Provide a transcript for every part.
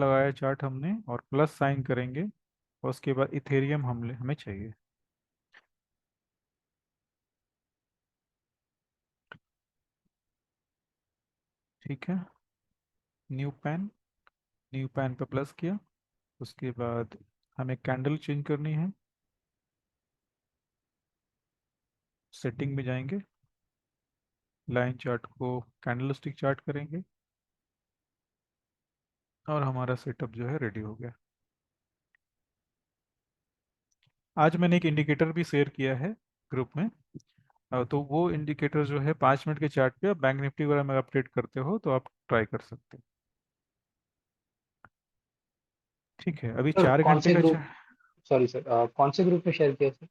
लगाया चार्ट हमने और प्लस साइन करेंगे और उसके बाद इथेरियम हमें चाहिए। ठीक है। न्यू पैन, न्यू पैन पे प्लस किया। उसके बाद हमें कैंडल चेंज करनी है। सेटिंग में जाएंगे, लाइन चार्ट को कैंडल स्टिक चार्ट करेंगे और हमारा सेटअप जो है रेडी हो गया। आज मैंने एक इंडिकेटर भी शेयर किया है ग्रुप में। तो वो इंडिकेटर जो है 5 मिनट के चार्ट पे आप बैंक निफ्टी वगैरह में अपडेट करते हो तो आप ट्राई कर सकते हो। ठीक है, अभी सर, चार कौन घंटे से का ग्रुप सॉरी सर, कौन से ग्रुप में शेयर किया सर?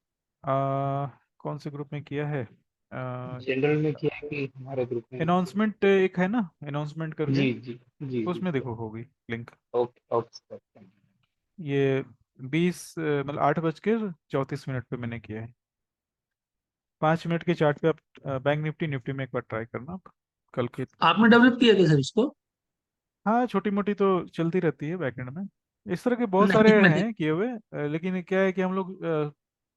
कौन से ग्रुप में किया है? जनरल में किया है कि हमारे ग्रुप में किया अनाउंसमेंट एक है ना, अनाउंसमेंट है? करके, जी जी जी जी उसमें सर। देखो होगी link. Okay okay sir, thank ये मतलब 8:34 पे मैंने किया है। 5 मिनट के चार्ट पे आप बैंक निफ्टी निफ्टी में एक बार ट्राई करना आप, कल के आपने बेसिस डेवलप पे। किया क्या सर इसको? हाँ, छोटी मोटी तो चलती रहती है बैकएंड में। इस तरह के बहुत सारे नहीं, मैंने। हैं किए हुए, लेकिन क्या है कि हम लोग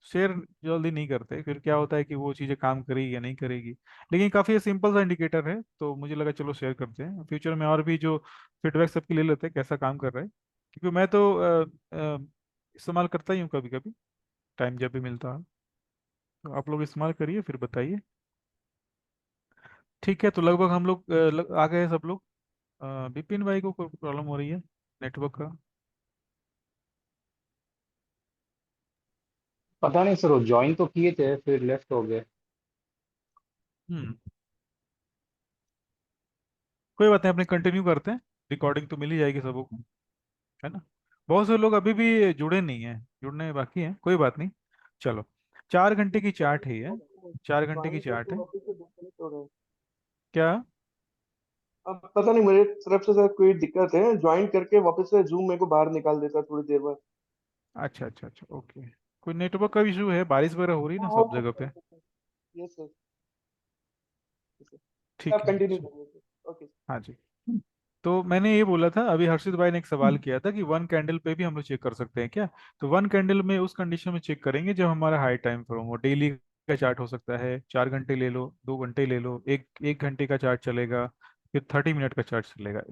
शेयर जल्दी नहीं करते, फिर क्या होता है कि वो चीज़ें काम करेगी या नहीं करेगी। लेकिन काफ़ी सिंपल सा इंडिकेटर है तो मुझे लगा चलो शेयर करते हैं, फ्यूचर में और भी जो फीडबैक सबके ले लेते हैं कैसा काम कर रहा है। क्योंकि मैं तो इस्तेमाल करता ही हूँ कभी कभी, टाइम जब भी मिलता है। तो आप लोग इस्तेमाल करिए फिर बताइए। ठीक है, तो लगभग हम लोग आ गए सब लोग। विपिन भाई को कोई प्रॉब्लम हो रही है नेटवर्क का? पता नहीं सर, वो ज्वाइन तो किए थे फिर लेफ्ट हो गए। हम्म, कोई बात नहीं, अपने कंटिन्यू करते हैं। रिकॉर्डिंग तो मिल ही जाएगी सबको, है ना। बहुत से लोग अभी भी जुड़े नहीं हैं, जुड़ने बाकी हैं, कोई बात नहीं। चलो, 4 घंटे की चार्ट है ये, 4 घंटे की ज्वाइन चार्ट करके है। वापस से डिस्कनेक्ट हो रहे हैं। क्या? अब पता नहीं मेरे तरफ से शायद कोई दिक्कत है, ज्वाइन करके वापस से जूम मेरे को बाहर निकाल देता है थोड़ी देर बाद। अच्छा अच्छा अच्छा, ओके। कोई नेटवर्क का इशू है, बारिश वगैरह हो रही है हाँ ना हो सब जगह सकता पे। है। Yes sir. ठीक आप है, कंटिन्यू करिए। ओके। हाँ जी। तो मैंने ये बोला था, अभी हर्षित भाई ने एक सवाल किया था कि वन कैंडल पे भी हम लोग चेक कर सकते हैं क्या। तो वन कैंडल में उस कंडीशन में चेक करेंगे जब हमारा हाई टाइम फ्रेम हो। डेली का चार्ट हो सकता है, 4 घंटे ले लो, 2 घंटे ले लो, एक एक घंटे का चार्ट चलेगा, फिर 30 मिनट का चार्ट चलेगा।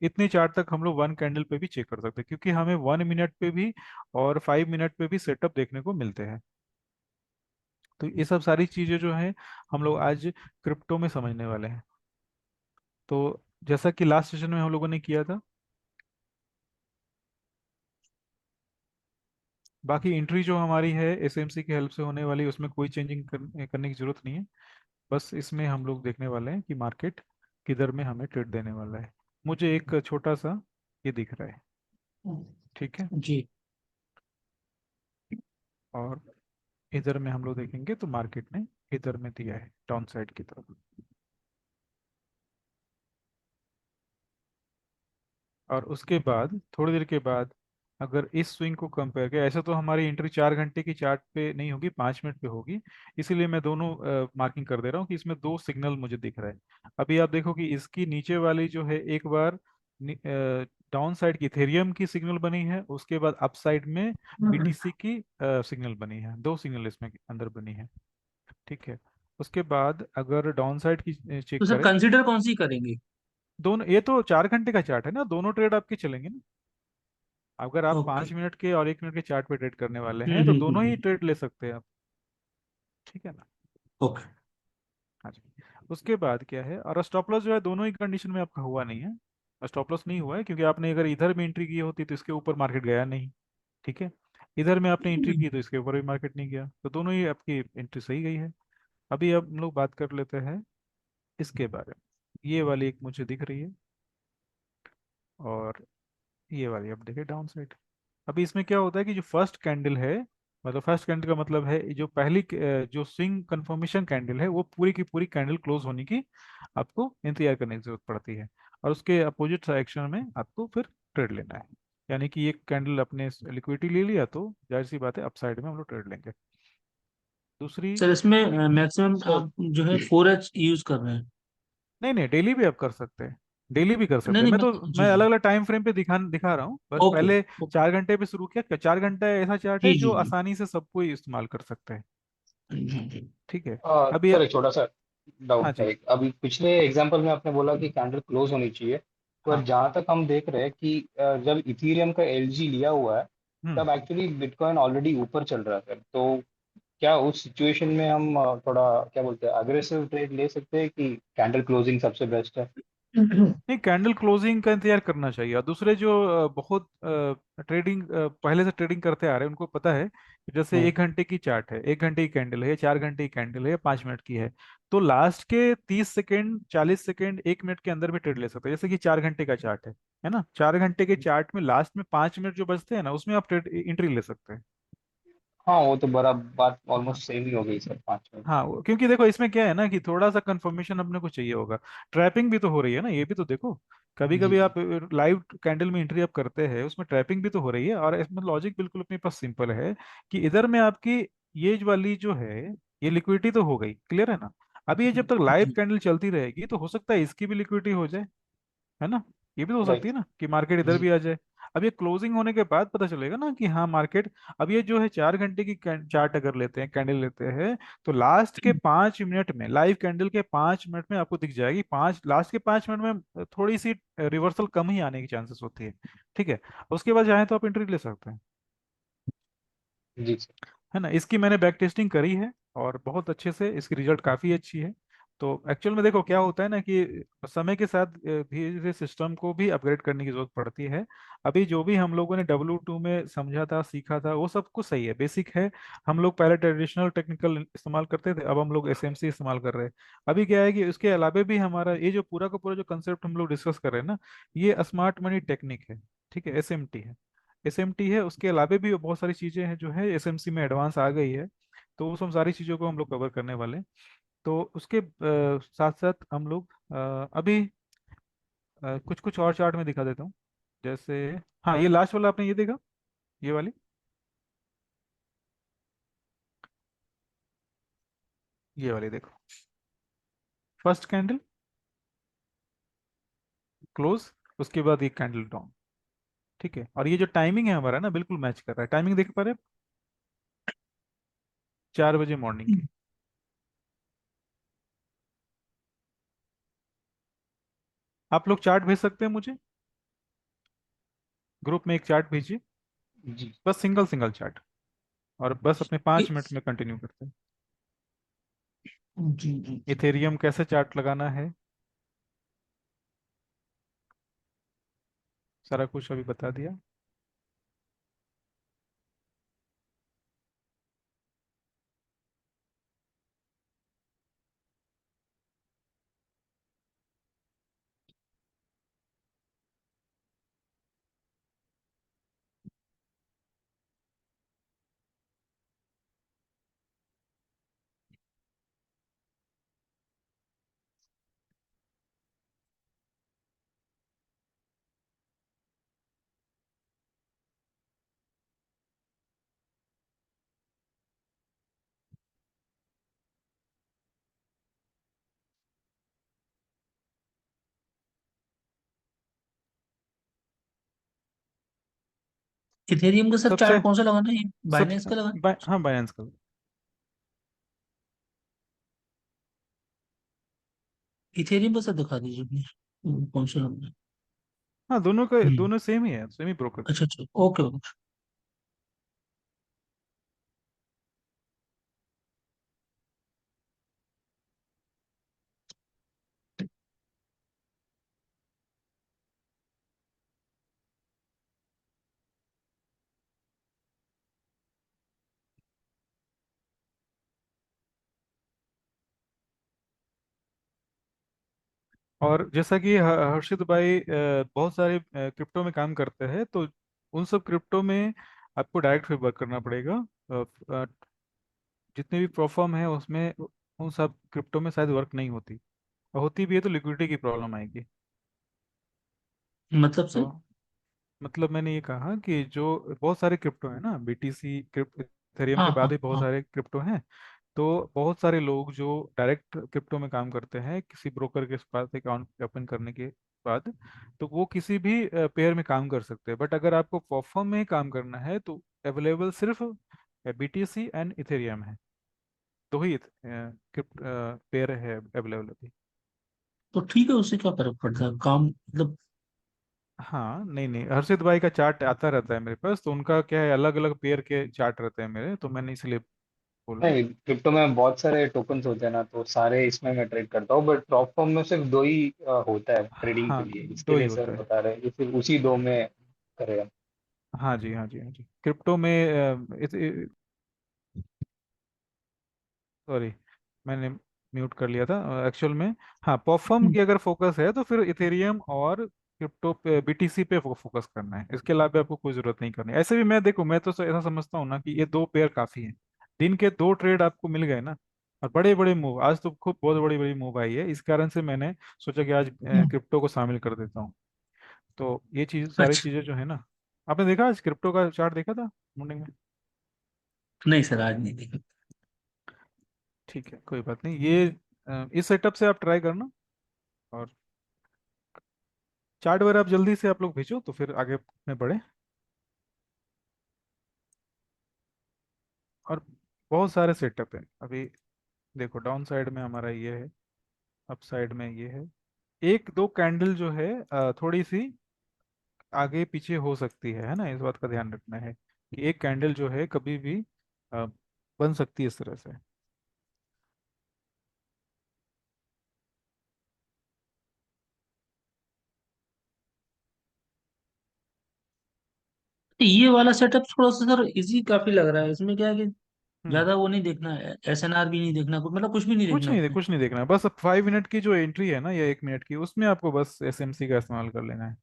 इतने चार्ट तक हम लोग वन कैंडल पे भी चेक कर सकते हैं, क्योंकि हमें 1 मिनट पे भी और 5 मिनट पे भी सेटअप देखने को मिलते हैं। तो ये सब सारी चीजें जो है हम लोग आज क्रिप्टो में समझने वाले हैं। तो जैसा कि लास्ट सेशन में हम लोगों ने किया था, बाकी एंट्री जो हमारी है एसएमसी की हेल्प से होने वाली, उसमें कोई चेंजिंग करने की जरूरत नहीं है। बस इसमें हम लोग देखने वाले हैं कि मार्केट किधर में हमें ट्रेड देने वाला है। मुझे एक छोटा सा ये दिख रहा है, ठीक है। जी। और इधर में हम लोग देखेंगे तो मार्केट ने इधर में दिया है डाउन साइड की तरफ। और उसके बाद थोड़ी देर के बाद अगर इस स्विंग को कंपेयर करें, ऐसे तो हमारी एंट्री 4 घंटे की चार्ट पे नहीं होगी, 5 मिनट पे होगी। इसीलिए मैं दोनों मार्किंग कर दे रहा हूँ कि इसमें दो सिग्नल मुझे दिख रहा है। अभी आप देखो कि इसकी नीचे वाली जो है एक बार डाउन साइड की इथेरियम की सिग्नल बनी है, उसके बाद अप साइड में बीटीसी की सिग्नल बनी है, दो सिग्नल इसमें अंदर बनी है। ठीक है। उसके बाद अगर डाउन साइड की तो चेक सर करें, कंसीडर कौन सी करेंगे? दोनों, ये तो 4 घंटे का चार्ट है ना, दोनों ट्रेड आपके चलेंगे ना। अगर आप ओके। 5 मिनट के और 1 मिनट के चार्ट पे ट्रेड करने वाले हम्म हैं तो हम्म दोनों ही हम्म ट्रेड ले सकते हैं आप। ठीक है ना। ओके। हाँ जी। उसके बाद क्या है, और स्टॉप लॉस जो है दोनों ही कंडीशन में आपका हुआ नहीं है। स्टॉप लॉस नहीं हुआ है क्योंकि आपने अगर इधर में एंट्री की होती तो इसके ऊपर मार्केट गया नहीं। ठीक है। इधर में आपने एंट्री की तो इसके ऊपर भी मार्केट नहीं गया, तो दोनों ही आपकी एंट्री सही गई है। अभी अब हम लोग बात कर लेते हैं इसके बारे में। ये वाली एक मुझे दिख रही है, और ये वाली अब देखिए डाउन साइड। अभी इसमें क्या होता है कि जो फर्स्ट कैंडल है, मतलब फर्स्ट कैंडल का मतलब है जो पहली जो स्विंग कंफर्मेशन कैंडल है, वो पूरी की पूरी कैंडल क्लोज होने की आपको इंतजार करने की जरूरत पड़ती है। और उसके अपोजिट एक्शन में आपको फिर ट्रेड लेना है। यानी कि एक कैंडल अपने लिक्विडिटी ले लिया तो जाहिर सी बात है अपसाइड में हम लोग ट्रेड लेंगे। दूसरी, सर इसमें मैक्सिमम सर। आप जो है 4H यूज कर रहे हैं? नहीं नहीं, डेली भी आप कर सकते हैं। डेली भी कर नहीं सकते हैं। नहीं, मैं मैं तो जी मैं जी। अलग अलग टाइम फ्रेम पे दिखा रहा हूँ, बस ओके पहले ओके। 4 घंटे पे शुरू किया। 4 घंटा ऐसा चार्ट है जी जो जी जी आसानी से सब कोई इस्तेमाल कर सकते हैं। जी जी। ठीक है। अभी सर एक छोटा सा हाँ डाउट था। जी। एक अभी पिछले एग्जांपल में आपने बोला कि कैंडल क्लोज होनी चाहिए, पर हाँ। जहां तक हम देख रहे हैं कि जब इथीरियम का एलजी लिया हुआ है, हम्म। तब एक्चुअली बिटकॉइन ऑलरेडी ऊपर चल रहा है सर। तो क्या उस सिचुएशन में हम थोड़ा क्या बोलते हैं अग्रेसिव ट्रेड ले सकते हैं कि कैंडल क्लोजिंग सबसे बेस्ट है? नहीं, कैंडल क्लोजिंग का इंतजार करना चाहिए। और दूसरे जो बहुत ट्रेडिंग पहले से ट्रेडिंग करते आ रहे हैं, उनको पता है कि जैसे हम्म। 1 घंटे की चार्ट है, 1 घंटे की कैंडल है, 4 घंटे की कैंडल है, 5 मिनट की है, तो लास्ट के 30 सेकेंड, 40 सेकेंड, 1 मिनट के अंदर भी ट्रेड ले सकते हैं। जैसे कि 4 घंटे का चार्ट है ना, 4 घंटे के चार्ट में लास्ट में 5 मिनट जो बचते हैं ना, उसमें आप ट्रेड एंट्री ले सकते हैं। हाँ, वो तो बड़ा बात हाँ। ऑलमोस्ट सेम ही हो गई सर, 5 मिनट। हाँ, क्योंकि देखो इसमें क्या है ना कि थोड़ा सा कंफर्मेशन अपने को चाहिए होगा। ट्रैपिंग भी तो हो रही है ना, ये भी तो देखो। कभी जी कभी जी। आप लाइव कैंडल में एंट्री आप करते हैं, उसमें ट्रैपिंग भी तो हो रही है। और इसमें लॉजिक बिल्कुल अपने पास सिंपल है कि इधर में आपकी ये वाली जो है, ये लिक्विडिटी तो हो गई, क्लियर है ना। अभी ये जब तक लाइव जी। कैंडल चलती रहेगी तो हो सकता है इसकी भी लिक्विडिटी हो जाए, है ना। ये भी तो हो सकती राइट। है ना कि मार्केट इधर जी। भी आ जाए। अब ये क्लोजिंग होने के बाद पता चलेगा ना कि हाँ मार्केट, अब ये जो है 4 घंटे की चार्ट अगर लेते हैं, कैंडल लेते हैं, तो लास्ट के 5 मिनट में, लाइव कैंडल के 5 मिनट में आपको दिख जाएगी, पांच लास्ट के 5 मिनट में थोड़ी सी रिवर्सल कम ही आने की चांसेस होती है। ठीक है। उसके बाद चाहे तो आप एंट्री ले सकते हैं, जी सर। है ना। इसकी मैंने बैक टेस्टिंग करी है और बहुत अच्छे से इसकी रिजल्ट काफ़ी अच्छी है। तो एक्चुअल में देखो क्या होता है ना कि समय के साथ धीरे धीरे सिस्टम को भी अपग्रेड करने की जरूरत पड़ती है। अभी जो भी हम लोगों ने W2 में समझा था, सीखा था, वो सब कुछ सही है, बेसिक है। हम लोग पहले ट्रेडिशनल टेक्निकल इस्तेमाल करते थे, अब हम लोग SMC इस्तेमाल कर रहे हैं। अभी क्या है कि इसके अलावा भी हमारा ये जो पूरा का पूरा जो कंसेप्ट हम लोग डिस्कस कर रहे हैं ना, ये स्मार्ट मनी टेक्निक है। ठीक है, SMT है। SMT है, उसके अलावा भी बहुत सारी चीज़ें हैं जो है SMC में एडवांस आ गई है। तो वो सब सारी चीज़ों को हम लोग कवर करने वाले हैं। तो उसके साथ साथ हम लोग अभी कुछ कुछ और चार्ट में दिखा देता हूँ। जैसे, हाँ, ये लास्ट वाला आपने ये देखा, ये वाली, ये वाली देखो, फर्स्ट कैंडल क्लोज, उसके बाद ये कैंडल डाउन। ठीक है, और ये जो टाइमिंग है हमारा ना, बिल्कुल मैच कर रहा है। टाइमिंग देख पा रहे हैं? 4 बजे मॉर्निंग की। आप लोग चार्ट भेज सकते हैं मुझे, ग्रुप में एक चार्ट भेजिए, जी बस सिंगल सिंगल चार्ट, और बस अपने 5 मिनट जी में कंटिन्यू करते हैं। जी जी। इथेरियम कैसे चार्ट लगाना है, सारा कुछ अभी बता दिया। इथेरियम का सर सबसे चार्ट कौन सा लगाना है, सब बाइनेंस का लगाना हाँ, बायनेंस का। है? इथेरियम का सर दिखा दीजिए प्लीज, कौन सा लगाना है? हाँ, दोनों का हम्म। दोनों सेम ही है, सेम ही ब्रोकर। अच्छा अच्छा, ओके ओके। और जैसा कि हर्षित भाई बहुत सारे क्रिप्टो में काम करते हैं, तो उन सब क्रिप्टो में आपको डायरेक्ट पे वर्क करना पड़ेगा। अ, अ, जितने भी प्रोफर्म है उसमें, उन सब क्रिप्टो में शायद वर्क नहीं होती, और होती भी है तो लिक्विडिटी की प्रॉब्लम आएगी। मतलब तो सर? मतलब मैंने ये कहा कि जो बहुत सारे क्रिप्टो है ना, BTC क्रिप्टो, इथेरियम हाँ के हाँ बाद भी बहुत हाँ। सारे क्रिप्टो हैं। तो बहुत सारे लोग जो डायरेक्ट क्रिप्टो में काम करते हैं, किसी ब्रोकर के पास अकाउंट ओपन करने के बाद, तो वो किसी भी पेयर में काम कर सकते हैं। बट अगर आपको परफॉर्म में काम करना है तो अवेलेबल सिर्फ बीटीसी एंड इथेरियम है, दो ही पेयर है अवेलेबल अभी। तो ठीक है, उससे क्या फर्क पड़ता है काम मतलब। हाँ, नहीं नहीं, हर्षित भाई का चार्ट आता रहता है मेरे पास, तो उनका क्या है, अलग अलग पेयर के चार्ट रहते हैं मेरे, तो मैंने इसलिए बोला। नहीं, क्रिप्टो में बहुत सारे टोकन्स होते हैं ना, तो सारे इसमें मैं ट्रेड करता हूँ, बट प्रॉप फॉर्म में सिर्फ दो ही होता है ट्रेडिंग के हाँ, लिए, इसके दो ही लिए सर होता है। बता रहे हैं कि सिर्फ उसी दो में करें। हाँ जी, हाँ जी, हाँ जी, क्रिप्टो में सॉरी, मैंने म्यूट कर लिया था एक्चुअल में। हाँ, परफॉर्म की अगर फोकस है तो फिर इथेरियम और क्रिप्टो पे, बीटीसी पे फोकस करना है, इसके अलावा आपको कोई जरूरत नहीं करनी। ऐसे भी मैं देखो, मैं तो ऐसा समझता हूँ ना कि ये दो पेयर काफी हैं। दिन के दो ट्रेड आपको मिल गए ना, और बड़े बड़े मूव, आज तो खूब बहुत बड़ी बड़ी मूव आई है, इस कारण से मैंने सोचा कि आज क्रिप्टो को शामिल कर देता हूँ। तो ये चीज, सारी अच्छा। चीजें जो है ना, आपने देखा आज क्रिप्टो का चार्ट देखा था मॉर्निंग में? नहीं सर, आज नहीं देखा। ठीक है, कोई बात नहीं, ये इस सेटअप से आप ट्राई करना। और चार्ट वगैरह आप जल्दी से आप लोग भेजो तो फिर आगे में बढ़े। और बहुत सारे सेटअप है अभी। देखो, डाउन साइड में हमारा ये है, अप साइड में ये है। एक दो कैंडल जो है थोड़ी सी आगे पीछे हो सकती है ना, इस बात का ध्यान रखना है कि एक कैंडल जो है कभी भी अ, बन सकती है इस तरह से। ये वाला सेटअप थोड़ा सा सर इजी काफी लग रहा है। इसमें क्या है कि हम्म। ज्यादा वो नहीं देखना है, एसएनआर भी नहीं देखना, मतलब कुछ भी नहीं कुछ देखना नहीं, उसमें। कुछ नहीं देखना है, बस 5 मिनट की जो एंट्री है ना, या 1 मिनट की, उसमें आपको बस एसएमसी का इस्तेमाल कर लेना है।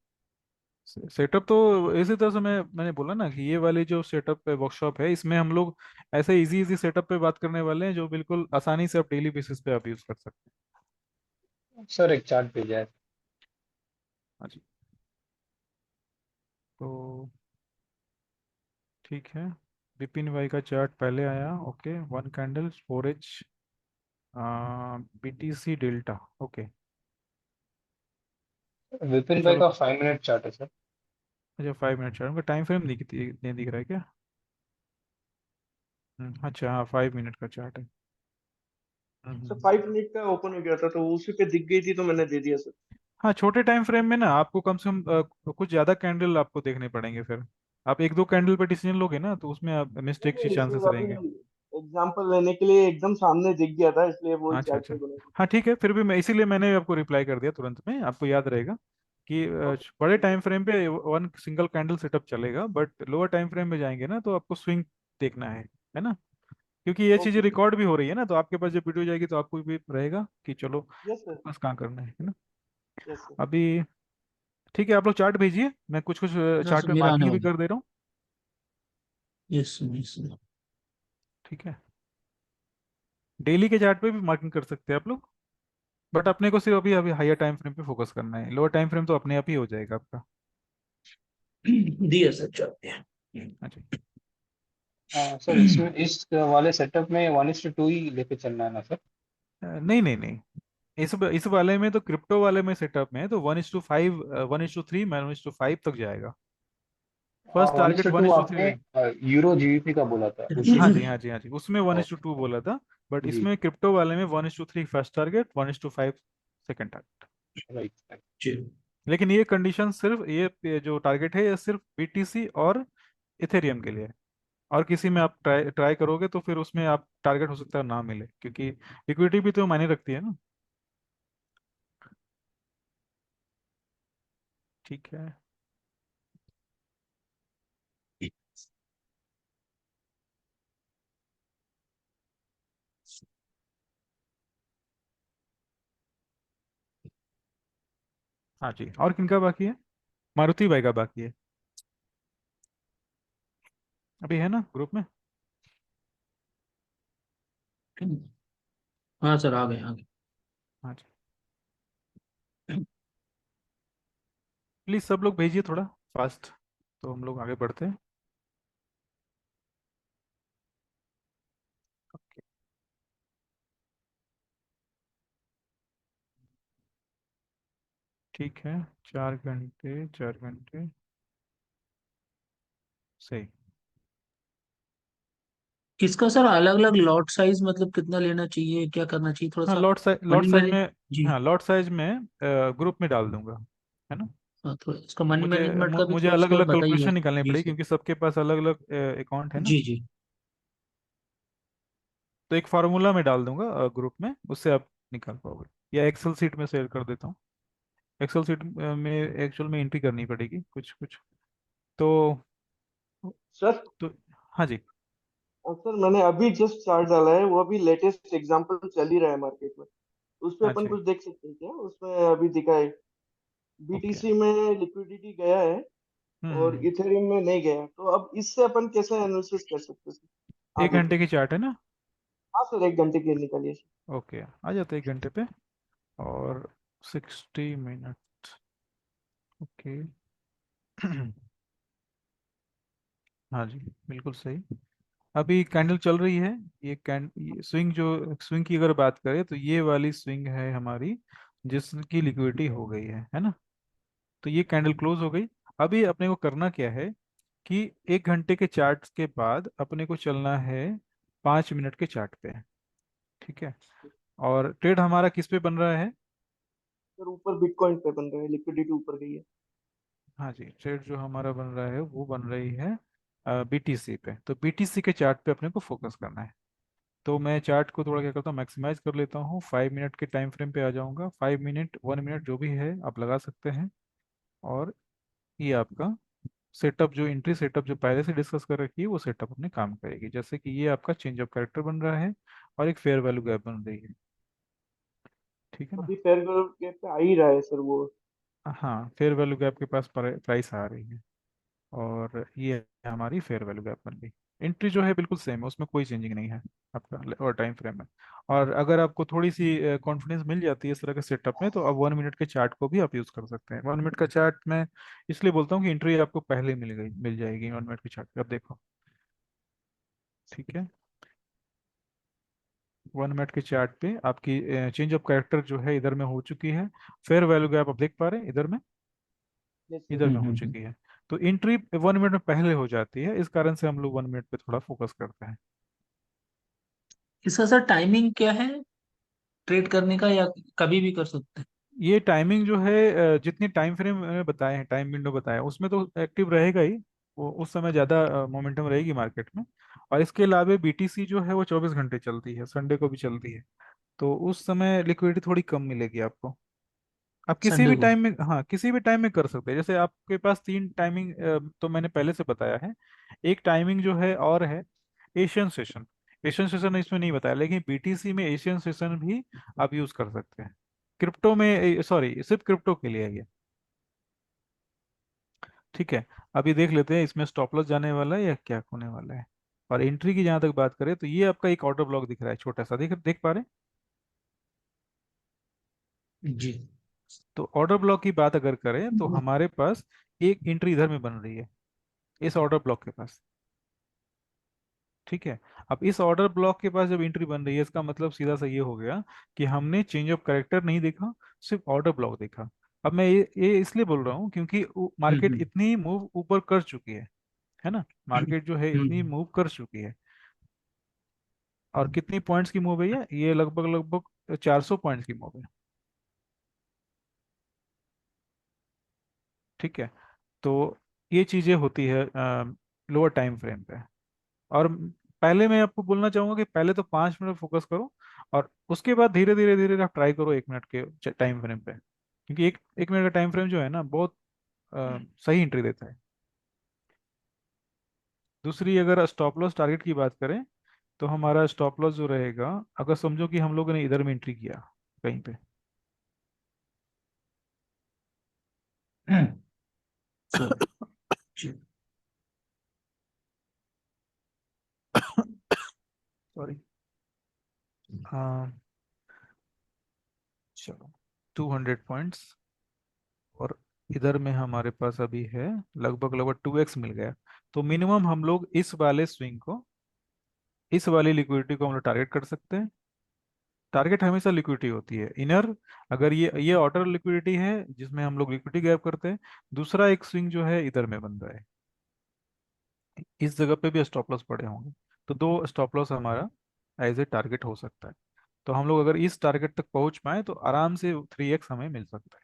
सेटअप तो इसी तरह से मैंने बोला ना कि ये वाली जो सेटअप पे वर्कशॉप है, इसमें हम लोग ऐसे इजी इजी सेटअप पे बात करने वाले हैं जो बिल्कुल आसानी से आप डेली बेसिस पे आप यूज कर सकते हैं। सर एक चार्ट भेजा है। हाँ जी। तो ठीक है, विपिन भाई का चार्ट पहले आया, okay, one candle 4H BTC delta, okay. Vipin भाई चलो, का 5 मिनट चार्ट है सर। अच्छा, 5 मिनट चार्ट, उनका टाइम फ्रेम नहीं दिख रहा है क्या? अच्छा, हाँ, 5 मिनट का चार्ट है। सर हम्म। 5 मिनट का ओपन हो गया था तो उसी पे दिख गई थी तो मैंने दे दिया सर। हाँ, छोटे टाइम फ्रेम में ना आपको कम से कम कुछ ज्यादा कैंडल आपको देखने पड़ेंगे फिर। आप एक दो कैंडल पे डिसीजन लोगे ना, तो उसमें आप नहीं मिस्टेक के नहीं, चांसेस सर अभी रहेंगे। एग्जांपल लेने के लिए एकदम सामने दिख गया था इसलिए वो अच्छा चार्ट अच्छा। पे बना। हाँ ठीक है, फिर भी मैं इसीलिए मैंने आपको रिप्लाई कर दिया तुरंत में, आपको याद रहेगा कि ओके। बड़े ठीक है टाइम सर। फ्रेम पे वन सिंगल कैंडल सेटअप चलेगा, बट लोअर टाइम फ्रेम में जाएंगे ना तो आपको स्विंग देखना है ना? क्योंकि ये चीजें ओके सर। रिकॉर्ड भी हो रही है ना, तो आपके पास जब वीडियो जाएगी तो आपको भी रहेगा कि चलो यस सर। फोकस कहाँ करना है ना? Yes sir. अभी ठीक है, आप लोग चार्ट भेजिए, मैं कुछ कुछ सर चार्ट पे मेरा आने मार्किंग भी वाला कर दे रहा हूँ। है। Yes yes. ठीक है, डेली के चार्ट पे भी मार्किंग कर सकते हैं आप लोग, बट अपने को सिर्फ अभी अभी हायर टाइम फ्रेम पे फोकस करना है, लोअर टाइम फ्रेम तो अपने आप ही हो जाएगा आपका। दिया सर, चलते हैं। हाँ जी। सर इसमें इस वाले सेटअप में 1:2 ही लेके चलना है ना सर? नहीं नहीं नहीं, इस वाले में तो, क्रिप्टो वाले में सेटअप में तो 1:5, 1:3, 1:5 तक जाएगा। First one target is one two is two आपने थ्री यूरो जीबीपी का बोला था हाँ उसमें? जी, हाँ जी, हाँ जी, उसमें one is two okay. Two बोला था। बट जी। इसमें क्रिप्टो वाले में 1:3 first target, 1:5 second target. Right. जी। लेकिन ये कंडीशन सिर्फ, ये जो टारगेट है, ये सिर्फ बीटीसी और इथेरियम के लिए है। और किसी में आप ट्राई ट्राई करोगे तो फिर उसमें आप टारगेट हो सकता है ना मिले, क्योंकि लिक्विडिटी भी तो मायने रखती है ना। ठीक है। हाँ जी, और किनका बाकी है? मारुति भाई का बाकी है, अभी है ना ग्रुप में? हाँ सर, आ गए आ गए। हाँ जी, प्लीज सब लोग भेजिए थोड़ा फास्ट, तो हम लोग आगे बढ़ते हैं। ओके। ठीक। ठीक है, 4 घंटे 4 घंटे, सही। इसका सर अलग अलग लॉट साइज मतलब कितना लेना चाहिए, क्या करना चाहिए, थोड़ा हाँ, सा लॉट मनी साइज मैनेज। में, जी। हाँ लॉट साइज में ग्रुप में डाल दूंगा, है ना। हाँ, थोड़ा इसका मनी मुझे मैनेजमेंट का भी मुझे थोड़ा अलग सा अलग बताइए कैलकुलेशन निकालनी पड़ेगी प्लीज। क्योंकि सबके पास अलग अलग अकाउंट है ना। जी जी। तो एक फार्मूला में डाल दूंगा ग्रुप में, उससे आप निकाल पाओगे, या एक्सेल सीट में शेयर कर देता हूँ। एक्सेल सीट में एक्चुअल में एंट्री करनी पड़ेगी कुछ कुछ। तो सर तो हाँ जी। सर मैंने अभी जस्ट चार्ट डाला है, वो अभी लेटेस्ट एग्जांपल चल ही रहा है मार्केट में, उस पे अपन अच्छा। कुछ देख सकते हैं क्या? उसमें अभी दिखा है ओके। बीटीसी में लिक्विडिटी गया है और हम्म। इथेरियम में नहीं गया, तो अब इससे अपन कैसे एनालिसिस कर सकते हैं एक आगे घंटे की? की चार्ट है ना। हाँ सर, 1 घंटे की निकालिए। ओके, आ जाते हैं 1 घंटे पे। और 60 मिनट। ओके। हाँ जी, बिल्कुल सही। अभी कैंडल चल रही है। ये स्विंग, जो स्विंग की अगर बात करें तो ये वाली स्विंग है हमारी, जिसकी लिक्विडिटी हो गई है ना। तो ये कैंडल क्लोज हो गई। अभी अपने को करना क्या है कि 1 घंटे के चार्ट के बाद अपने को चलना है 5 मिनट के चार्ट पे। ठीक है। और ट्रेड हमारा किस पे बन रहा है? सर ऊपर बिटकॉइन पे बन रहा है, लिक्विडिटी ऊपर गई है। हाँ जी, ट्रेड जो हमारा बन रहा है वो बन रही है बीटीसी पे। तो बीटीसी के चार्ट पे अपने को फोकस करना है। तो मैं चार्ट को थोड़ा क्या करता हूँ, मैक्सिमाइज कर लेता हूँ, 5 मिनट के टाइम फ्रेम पे आ जाऊंगा। 5 मिनट, 1 मिनट जो भी है आप लगा सकते हैं। और ये आपका सेटअप, जो एंट्री सेटअप जो पहले से डिस्कस कर रखी है, वो सेटअप अपने काम करेगी। जैसे कि ये आपका चेंज ऑफ कैरेक्टर बन रहा है और एक फेयर वैल्यू गैप बन रही है। ठीक है ना। अभी फेयर वैल्यू गैप पे आ ही रहा है सर वो। हाँ, फेयर वैल्यू गैप के पास प्राइस आ रही है। और ये हमारी फेयर वैल्यू गैप बन गई। एंट्री जो है बिल्कुल सेम है, उसमें कोई चेंजिंग नहीं है आपका, और टाइम फ्रेम में। और अगर आपको थोड़ी सी कॉन्फिडेंस मिल जाती है इस तरह के सेटअप में, तो अब 1 मिनट के चार्ट को भी आप यूज़ कर सकते हैं। 1 मिनट का चार्ट में इसलिए बोलता हूँ कि एंट्री आपको पहले मिल जाएगी 1 मिनट के चार्ट पे। अब देखो, ठीक है। 1 मिनट के चार्ट पे आपकी चेंज ऑफ कैरेक्टर जो है इधर में हो चुकी है। फेयर वैल्यू गैप आप देख पा रहे हैं इधर में, यस सर। इधर में हो हम्म। चुकी है। तो एंट्री 1 मिनट में पहले हो जाती है, इस कारण से हम लोग 1 मिनट पे थोड़ा फोकस करते हैं। इसका सर टाइमिंग क्या है ट्रेड करने का, या कभी भी कर सकते हैं? ये टाइमिंग जो है, जितनी टाइम फ्रेम मैंने बताए हैं, टाइम विंडो बताया, उसमें तो एक्टिव रहेगा ही। वो उस समय ज़्यादा मोमेंटम रहेगी मार्केट में। और इसके अलावा बीटीसी जो है वो 24 घंटे चलती है, संडे को भी चलती है। तो उस समय लिक्विडिटी थोड़ी कम मिलेगी आपको। आप किसी संडे भी को? टाइम में, हाँ किसी भी टाइम में कर सकते हैं। जैसे आपके पास 3 टाइमिंग तो मैंने पहले से बताया है। एक टाइमिंग जो है और है एशियन सेशन। एशियन सेशन इसमें नहीं बताया, लेकिन बीटीसी में एशियन सेशन भी आप यूज कर सकते हैं। क्रिप्टो में, सॉरी, सिर्फ क्रिप्टो के लिए है ये। ठीक है। अभी देख लेते हैं इसमें स्टॉप लॉस जाने वाला है या क्या होने वाला है। और एंट्री की जहां तक बात करें तो ये आपका एक ऑर्डर ब्लॉक दिख रहा है छोटा सा, देख देख पा रहे हैं। जी। तो ऑर्डर ब्लॉक की बात अगर करें तो हमारे पास एक एंट्री इधर में बन रही है, इस ऑर्डर ब्लॉक के पास। ठीक है। अब इस ऑर्डर ब्लॉक के पास जब एंट्री बन रही है, इसका मतलब सीधा सा ये हो गया कि हमने चेंज ऑफ कैरेक्टर नहीं देखा, सिर्फ ऑर्डर ब्लॉक देखा। अब मैं ये इसलिए बोल रहा हूँ क्योंकि मार्केट हम्म। इतनी मूव ऊपर कर चुकी है ना। हम्म। मार्केट जो है इतनी हम्म। मूव कर चुकी है। और कितनी पॉइंट्स की मूव है ये लगभग लगभग 400 पॉइंट्स की मूव है। ठीक है। तो ये चीजें होती है लोअर टाइम फ्रेम पे। और पहले मैं आपको बोलना चाहूंगा कि पहले तो 5 मिनट फोकस करो, और उसके बाद धीरे धीरे धीरे आप ट्राई करो 1 मिनट के टाइम फ्रेम पे, क्योंकि एक मिनट का टाइम फ्रेम जो है ना बहुत सही एंट्री देता है। दूसरी, अगर स्टॉप लॉस टारगेट की बात करें तो हमारा स्टॉप लॉस जो रहेगा, अगर समझो कि हम लोगों ने इधर में एंट्री किया कहीं पे, सर। जी। सॉरी, हाँ, चलो 200 पॉइंट्स, और इधर में हमारे पास अभी है लगभग लगभग 2x मिल गया। तो मिनिमम हम लोग इस वाले स्विंग को, इस वाली लिक्विडिटी को हम लोग टारगेट कर सकते हैं। टारगेट हमेशा लिक्विडिटी होती है इनर। अगर ये आउटर लिक्विडिटी है जिसमें हम लोग लिक्विडिटी गैप करते हैं। दूसरा एक स्विंग जो है इधर में बन रहा है, इस जगह पे भी स्टॉप लॉस पड़े होंगे। तो दो स्टॉप लॉस हमारा एज ए टारगेट हो सकता है। तो हम लोग अगर इस टारगेट तक पहुंच पाए तो आराम से 3x हमें मिल सकता है।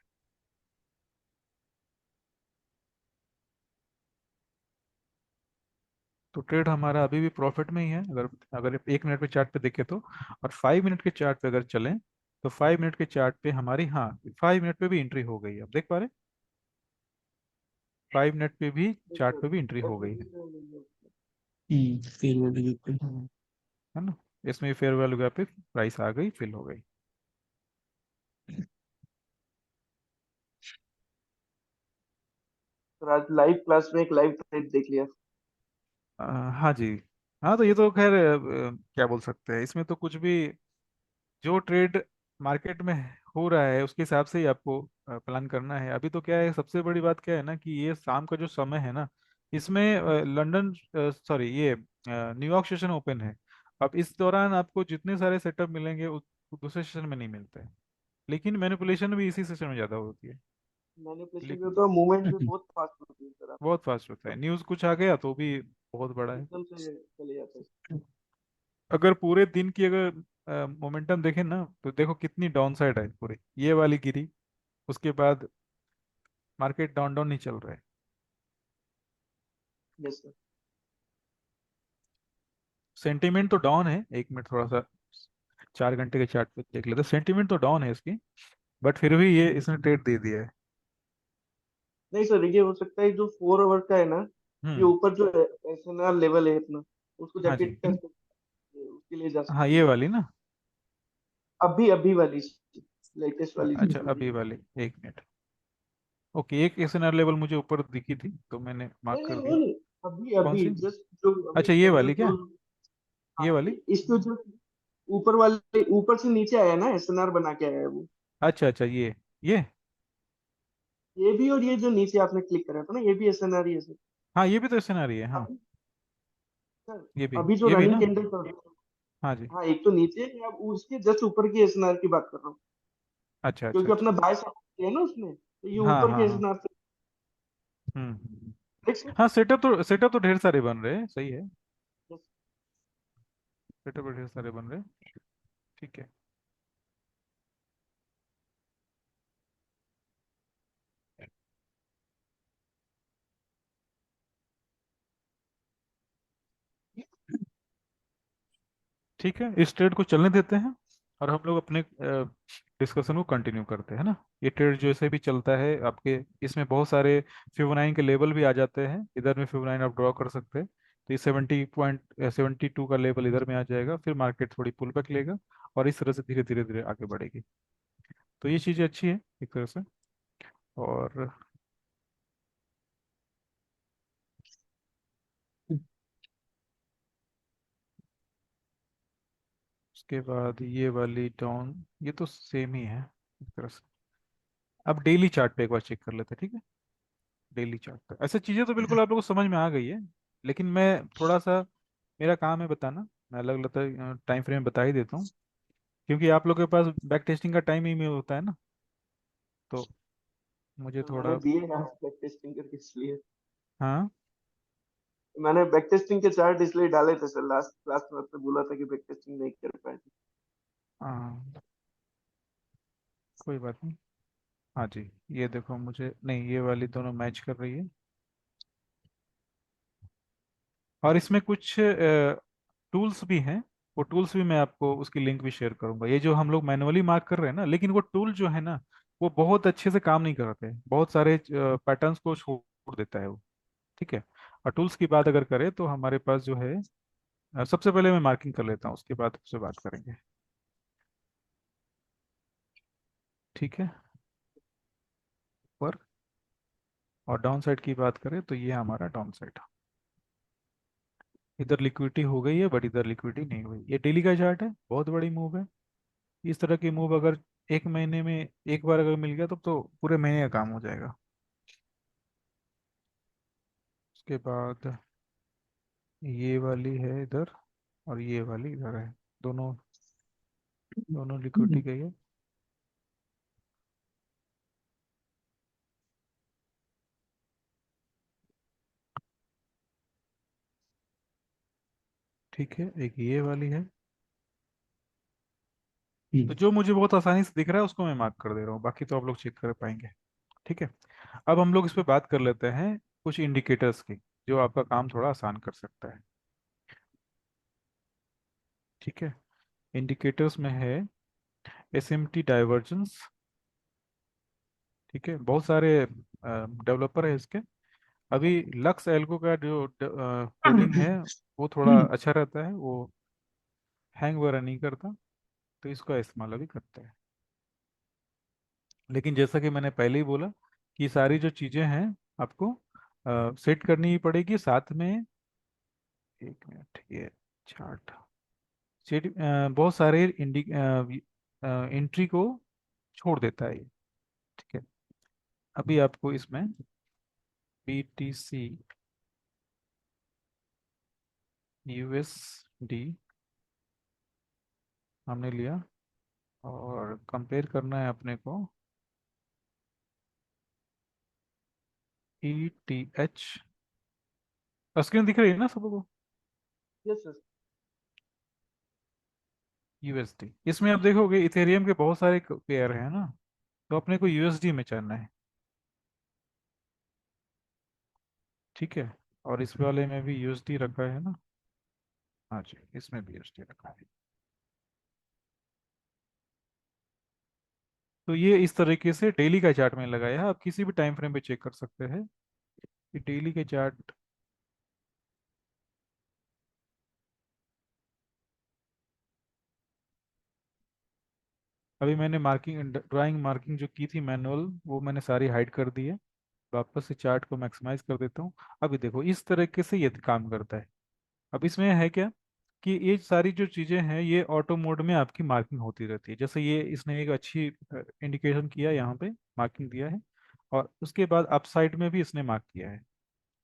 तो ट्रेड हमारा अभी भी प्रॉफिट में ही है, अगर अगर 1 मिनट पे चार्ट पे देखे तो। और 5 मिनट के चार्ट पे अगर चलें तो 5 मिनट के चार्ट पे हमारी, हाँ, 5 मिनट पे भी एंट्री हो गई है, आप देख पा रहे हैं। 5 मिनट पे भी चार्ट पे भी एंट्री हो गई है। फिर वो बिल्कुल। है ना। इसमें फेयर वैल्यू गैप पे प्राइस आ गई, फिल हो गई। तो आज लाइव क्लास में एक लाइव ट्रेड देख लिया। अ, हाँ जी। हाँ तो ये तो खैर क्या बोल सकते हैं, इसमें तो कुछ भी, जो ट्रेड मार्केट में हो रहा है उसके हिसाब से ही आपको प्लान करना है। अभी तो क्या है, सबसे बड़ी बात क्या है ना कि ये शाम का जो समय है ना, इसमें लंदन, सॉरी, ये न्यूयॉर्क सेशन ओपन है। अब इस दौरान आपको जितने सारे सेटअप मिलेंगे दूसरे सेशन में नहीं मिलते हैं। लेकिन मैनिपुलेशन भी इसी सेशन में ज़्यादा होती है। मैनिपुलेशन भी लेकिन होता है, मूवमेंट भी बहुत फास्ट होती है सर। बहुत फास्ट होता है, न्यूज़ कुछ आ गया तो भी बहुत बड़ा है। एकदम से चले जाते हैं। अगर पूरे दिन की अगर मोमेंटम देखें ना तो देखो कितनी डाउन साइड है पूरी, ये वाली गिरी, उसके बाद मार्केट डाउन डाउन नहीं चल रहा है। Yes sir. सेंटीमेंट तो डाउन है, 1 मिनट थोड़ा सा 4 घंटे के चार्ट पे देख लेते, सेंटीमेंट तो डाउन है इसकी, बट फिर भी ये इसने ट्रेड दे दिया है। नहीं सर, ये हो सकता है जो 4 आवर का है ना, ये हम्म। ऊपर जो एसएनआर लेवल है अपना, उसको हाँ जाके जी। टच करके उसके लिए जा हाँ सकते ये हैं। वाली ना। अभी अभी वाली, लेटेस्ट वाली जो अच्छा चल रही अभी है। वाली, 1 मिनट। ओके, एक एसएनआर लेवल मुझे ऊपर दिखी थी तो मैंने मार्क नहीं नहीं कर वो दिया। नहीं, अभी कौन अभी सी? जस्ट जो अभी अच्छा ये कैंडल वाली क्या? क्लोज। हाँ, ये वाली। इसको जो ऊपर वाले, ऊपर से नीचे आया ना, एसएनआर बना के आया है वो। अच्छा अच्छा, ये। ये भी, और ये जो नीचे आपने क्लिक करा था ना, ये भी एसएनआर ही है सर। हाँ ये भी तो एसएनआर ही है, हाँ। अभी सर, ये भी, अभी जो ये भी रनिंग ना। कैंडल कर रहा हूँ। हाँ जी। हाँ, एक तो नीचे है, अब उसके जस्ट ऊपर की एसएनआर की बात कर रहा हूँ। अच्छा अच्छा क्योंकि अच्छा। अपना बाय साइड है ना उसमें, तो ये हाँ ऊपर के हाँ हाँ। एसएनआर से हम्म। देख सकते हाँ सेटअप तो ढेर सारे बन रहे हैं, सही है। हैं। सेटअप तो ढेर सारे बन रहे हैं। ठीक है। ठीक है, इस ट्रेड को चलने देते हैं और हम लोग अपने डिस्कशन को कंटिन्यू करते हैं ना। ये ट्रेड जैसे भी चलता है आपके, इसमें बहुत सारे फिबोनाची के लेवल भी आ जाते हैं, इधर में फिबोनाची आप ड्रॉ कर सकते हैं। तो ये 70.72 का लेवल इधर में आ जाएगा, फिर मार्केट थोड़ी पुल बैक लेगा और इस तरह से धीरे धीरे धीरे आगे बढ़ेगी। तो ये चीज़ें अच्छी है एक तरह से। और उसके बाद ये वाली डाउन, ये तो सेम ही है एक तरह से। अब डेली चार्ट पे एक बार चेक कर लेते हैं, ठीक है। डेली चार्ट पे ऐसे चीज़ें तो बिल्कुल आप लोगों को समझ में आ गई है, लेकिन मैं थोड़ा सा, मेरा काम है बताना, मैं अलग अलग टाइम फ्रेम बता ही देता हूँ, क्योंकि आप लोग के पास बैक टेस्टिंग का टाइम ही में होता है ना। तो मुझे तो मैंने थोड़ा, दिए हैं बैक टेस्टिंग करके, इसलिए हाँ मैंने बैक टेस्टिंग के चार्ट इसलिए डाले थे सर, लास्ट क्लास में आपने बोला था कि बैक टेस्टिंग नहीं कर पाए थे। हाँ, कोई बात नहीं। हाँ जी, ये देखो, मुझे नहीं, ये वाली दोनों मैच कर रही है। और इसमें कुछ टूल्स भी हैं, वो टूल्स भी मैं आपको उसकी लिंक भी शेयर करूंगा। ये जो हम लोग मैनुअली मार्क कर रहे हैं ना, लेकिन वो टूल जो है ना, वो बहुत अच्छे से काम नहीं करते, बहुत सारे पैटर्न्स को छोड़ देता है वो। ठीक है। और टूल्स की बात अगर करें तो हमारे पास जो है, सबसे पहले मैं मार्किंग कर लेता हूँ, उसके बाद उससे बात करेंगे। ठीक है। ऊपर और डाउन साइड की बात करें तो ये हमारा डाउन साइड, इधर लिक्विडिटी हो गई है बट इधर लिक्विडिटी नहीं हुई। ये डेली का चार्ट है, बहुत बड़ी मूव है। इस तरह की मूव अगर 1 महीने में एक बार अगर मिल गया तो पूरे महीने का काम हो जाएगा। उसके बाद ये वाली है इधर और ये वाली इधर है, दोनों दोनों लिक्विडिटी का ही है। ठीक है, एक ये वाली है। तो जो मुझे बहुत आसानी से दिख रहा है उसको मैं मार्क कर दे रहा हूँ, बाकी तो आप लोग चेक कर पाएंगे। ठीक है। अब हम लोग इस पे बात कर लेते हैं कुछ इंडिकेटर्स की, जो आपका काम थोड़ा आसान कर सकता है। ठीक है। इंडिकेटर्स में है एसएमटी डाइवर्जेंस। ठीक है, बहुत सारे डेवलपर है इसके। अभी लक्स एल्गो का जो कोडिंग है वो थोड़ा अच्छा रहता है, वो हैंग वगैरह नहीं करता, तो इसका इस्तेमाल अभी करते हैं। लेकिन जैसा कि मैंने पहले ही बोला कि ये सारी जो चीज़ें हैं आपको सेट करनी ही पड़ेगी साथ में। एक मिनट, ये चार्ट सेट बहुत सारे एंट्री को छोड़ देता है ये। ठीक है। अभी आपको इसमें BTC USD हमने लिया और कंपेयर करना है अपने को ETH। स्क्रीन दिख रही है ना सबको? Yes sir. USD, इसमें आप देखोगे इथेरियम के बहुत सारे पेयर हैं ना, तो अपने को USD में चलना है। ठीक है। और इस वाले में भी USD रखा है ना? हाँ जी, इसमें भी USD रखा है। तो ये इस तरीके से डेली का चार्ट में लगाया है, आप किसी भी टाइम फ्रेम पे चेक कर सकते हैं कि डेली के चार्ट। अभी मैंने मार्किंग ड्राइंग मार्किंग जो की थी मैनुअल, वो मैंने सारी हाइड कर दी है। वापस से चार्ट को मैक्सिमाइज कर देता हूँ। अभी देखो इस तरीके से ये काम करता है। अब इसमें है क्या कि ये सारी जो चीज़ें हैं ये ऑटो मोड में आपकी मार्किंग होती रहती है। जैसे ये इसने एक अच्छी इंडिकेशन किया यहाँ पे, मार्किंग दिया है, और उसके बाद अप साइड में भी इसने मार्क किया है।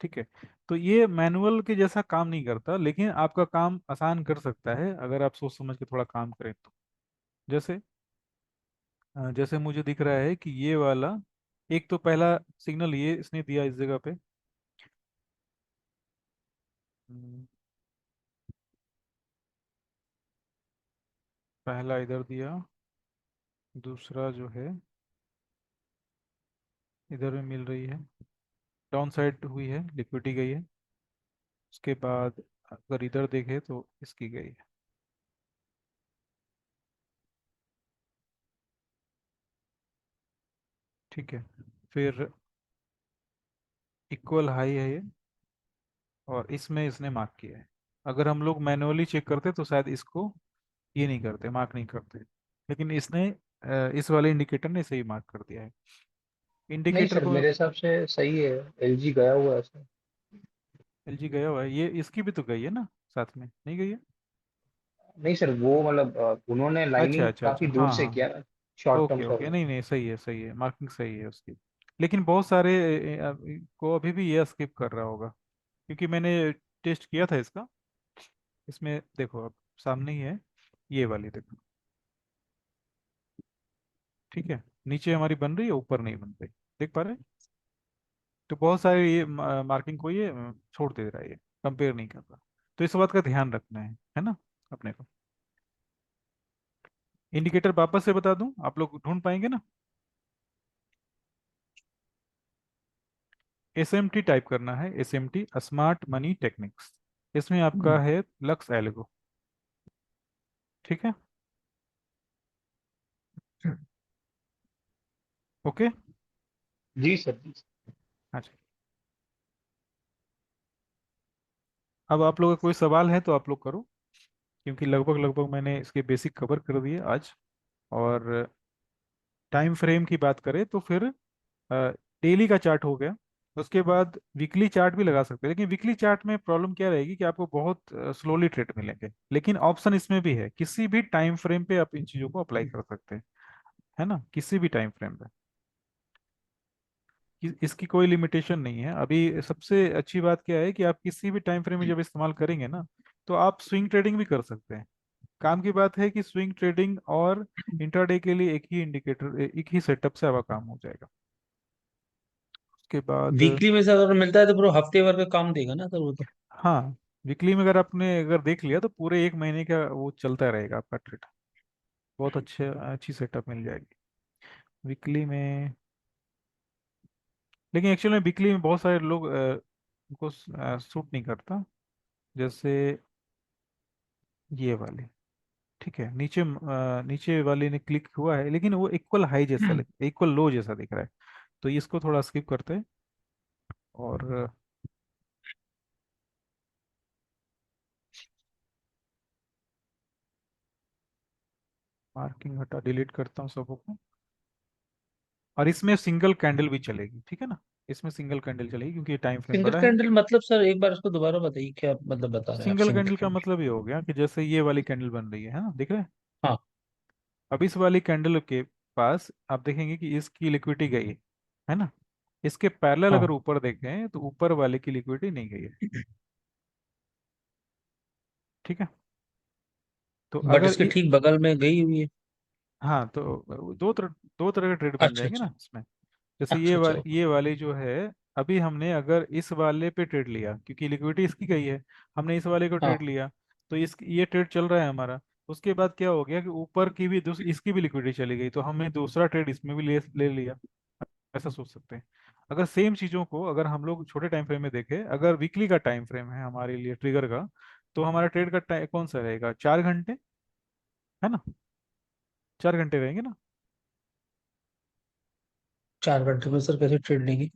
ठीक है। तो ये मैनुअल के जैसा काम नहीं करता, लेकिन आपका काम आसान कर सकता है अगर आप सोच समझ के थोड़ा काम करें तो। जैसे जैसे मुझे दिख रहा है कि ये वाला, एक तो पहला सिग्नल ये इसने दिया इस जगह पे। हम्म, पहला इधर दिया, दूसरा जो है इधर में मिल रही है, डाउन साइड हुई है, लिक्विडिटी गई है। उसके बाद अगर इधर देखे तो इसकी गई है। ठीक है। फिर इक्वल हाई है ये, और इसमें इसने मार्क किया है। अगर हम लोग मैनुअली चेक करते तो शायद इसको ये नहीं करते, मार्क नहीं करते, लेकिन इसने इस वाले इंडिकेटर ने सही मार्क कर दिया है। नहीं इंडिकेटर सर, को मेरे हिसाब से सही है। एलजी गया हुआ है सर। LG गया हुआ है, ये इसकी भी तो गई है ना, साथ में नहीं गई है? नहीं सर, वो मतलब उन्होंने अच्छा लाइनिंग अच्छा अच्छा, काफी दूर हाँ से हाँ। किया ना, शॉर्ट टर्म ओके का ओके, वो। नहीं नहीं, सही है सही है, मार्किंग सही है उसकी। लेकिन बहुत सारे को अभी भी ये स्किप कर रहा होगा, क्योंकि मैंने टेस्ट किया था इसका। इसमें देखो अब सामने ही है, ये वाली देखो। ठीक है। नीचे हमारी बन रही है, ऊपर नहीं बन रही, देख पा रहे हैं? तो बहुत सारे ये मार्किंग को ये छोड़ दे रहा है, ये कंपेयर नहीं कर रहा। तो इस बात का ध्यान रखना है ना अपने को। इंडिकेटर वापस से बता दूं, आप लोग ढूंढ पाएंगे ना? SMT टाइप करना है, SMT स्मार्ट मनी टेक्निक्स। इसमें आपका है लक्स एल्गो। ठीक है। ओके। जी सर, जी सर। अच्छा, अब आप लोगों का कोई सवाल है तो आप लोग करो, क्योंकि लगभग लगभग मैंने इसके बेसिक कवर कर दिए आज। और टाइम फ्रेम की बात करें तो फिर डेली का चार्ट हो गया। उसके बाद वीकली चार्ट भी लगा सकते हैं, लेकिन वीकली चार्ट में प्रॉब्लम क्या रहेगी कि आपको बहुत स्लोली ट्रेड मिलेंगे। लेकिन ऑप्शन इसमें भी है, किसी भी टाइम फ्रेम पे आप इन चीज़ों को अप्लाई कर सकते हैं, है ना, किसी भी टाइम फ्रेम पे। इसकी कोई लिमिटेशन नहीं है। अभी सबसे अच्छी बात क्या है कि आप किसी भी टाइम फ्रेम में जब इस्तेमाल करेंगे ना, तो आप स्विंग ट्रेडिंग भी कर सकते हैं। काम की बात है कि स्विंग ट्रेडिंग और इंट्राडे के लिए एक ही इंडिकेटर, एक ही सेटअप से आपका काम हो जाएगा। उसके बाद वीकली में से अगर मिलता है तो पूरा हफ्ते भर का काम देगा ना सर वो तो। हाँ, वीकली में अगर आपने अगर देख लिया तो पूरे एक महीने का वो चलता रहेगा आपका ट्रेड। बहुत अच्छी सेटअप मिल जाएगी वीकली में। लेकिन एक्चुअली में वीकली में बहुत सारे लोग उनको सूट नहीं करता। जैसे ये वाले, ठीक है, नीचे वाले ने क्लिक हुआ है लेकिन वो इक्वल हाई जैसा इक्वल लो जैसा दिख रहा है। तो इसको थोड़ा स्किप करते हैं और मार्किंग हटा डिलीट करता हूँ सबको। और इसमें सिंगल कैंडल भी चलेगी, ठीक है ना। इसमें सिंगल कैंडल चलेगी क्योंकि ये टाइम फ्रेम सिंगल बड़ा है। कैंडल मतलब सर एक बार उसको दोबारा बताइए, क्या मतलब बता रहे हैं आप सिंगल सिंगल कैंडल का कैंडल? मतलब ये हो गया कि जैसे ये वाली कैंडल बन रही है ना, दिख रहा है। हाँ अब इस वाली कैंडल के पास आप देखेंगे कि इसकी लिक्विडिटी गई है ना। इसके पैरेलल हाँ। अगर ऊपर देखें तो ऊपर वाले की लिक्विडिटी नहीं गई है, ठीक है। तो बट अगर इसके ठीक बगल में गई हुई है। हाँ, तो दो तरह के ट्रेड बन अच्छा जाएंगे अच्छा। ना इसमें। जैसे अच्छा अच्छा। ये वाली जो है, अभी हमने अगर इस वाले पे ट्रेड लिया क्योंकि लिक्विडिटी इसकी गई है, हमने इस वाले को ट्रेड हाँ। लिया, तो इस ये ट्रेड चल रहा है हमारा। उसके बाद क्या हो गया कि ऊपर की भी इसकी भी लिक्विडिटी चली गई, तो हमने दूसरा ट्रेड इसमें भी ले ले लिया। ऐसा सोच सकते हैं। अगर सेम चीज़ों को अगर हम लोग छोटे टाइम फ्रेम में देखें, अगर वीकली का टाइम फ्रेम है हमारे लिए ट्रिगर का, तो हमारा ट्रेड का टाइम कौन सा रहेगा, 4 घंटे, है ना। 4 घंटे रहेंगे ना। 4 घंटे में सर कैसे ट्रेड लेंगे?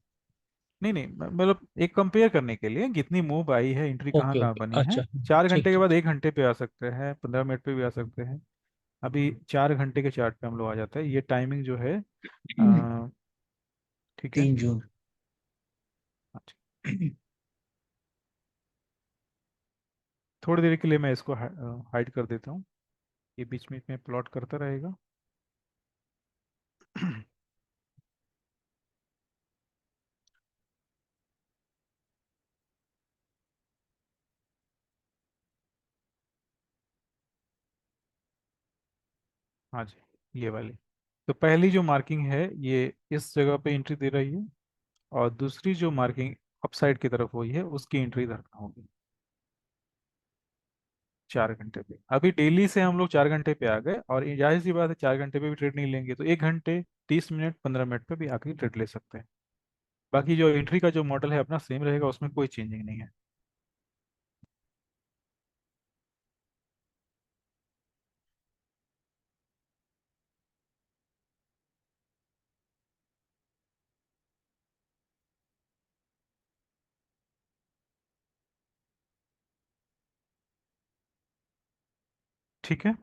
नहीं नहीं, मतलब एक कंपेयर करने के लिए कितनी मूव आई है, एंट्री कहाँ ओके कहाँ ओके, बनी है। अच्छा। 4 घंटे ठीक के ठीक बाद ठीक। 1 घंटे पे आ सकते हैं, 15 मिनट पे भी आ सकते हैं। अभी 4 घंटे के चार्ट पे हम लोग आ जाते हैं, ये टाइमिंग जो है ठीक है। 3 जून। अच्छा, थोड़ी देर के लिए मैं इसको हाइड कर देता हूँ, ये बीच बीच में प्लॉट करता रहेगा। हाँ जी, ये वाली। तो पहली जो मार्किंग है ये इस जगह पे एंट्री दे रही है, और दूसरी जो मार्किंग अपसाइड की तरफ हुई है उसकी एंट्री इधर होगी 4 घंटे पे। अभी डेली से हम लोग 4 घंटे पे आ गए, और ये जाहिर सी बात है 4 घंटे पे भी ट्रेड नहीं लेंगे तो 1 घंटे 30 मिनट 15 मिनट पे भी आके ट्रेड ले सकते हैं। बाकी जो एंट्री का जो मॉडल है अपना सेम रहेगा, उसमें कोई चेंजिंग नहीं है। ठीक है।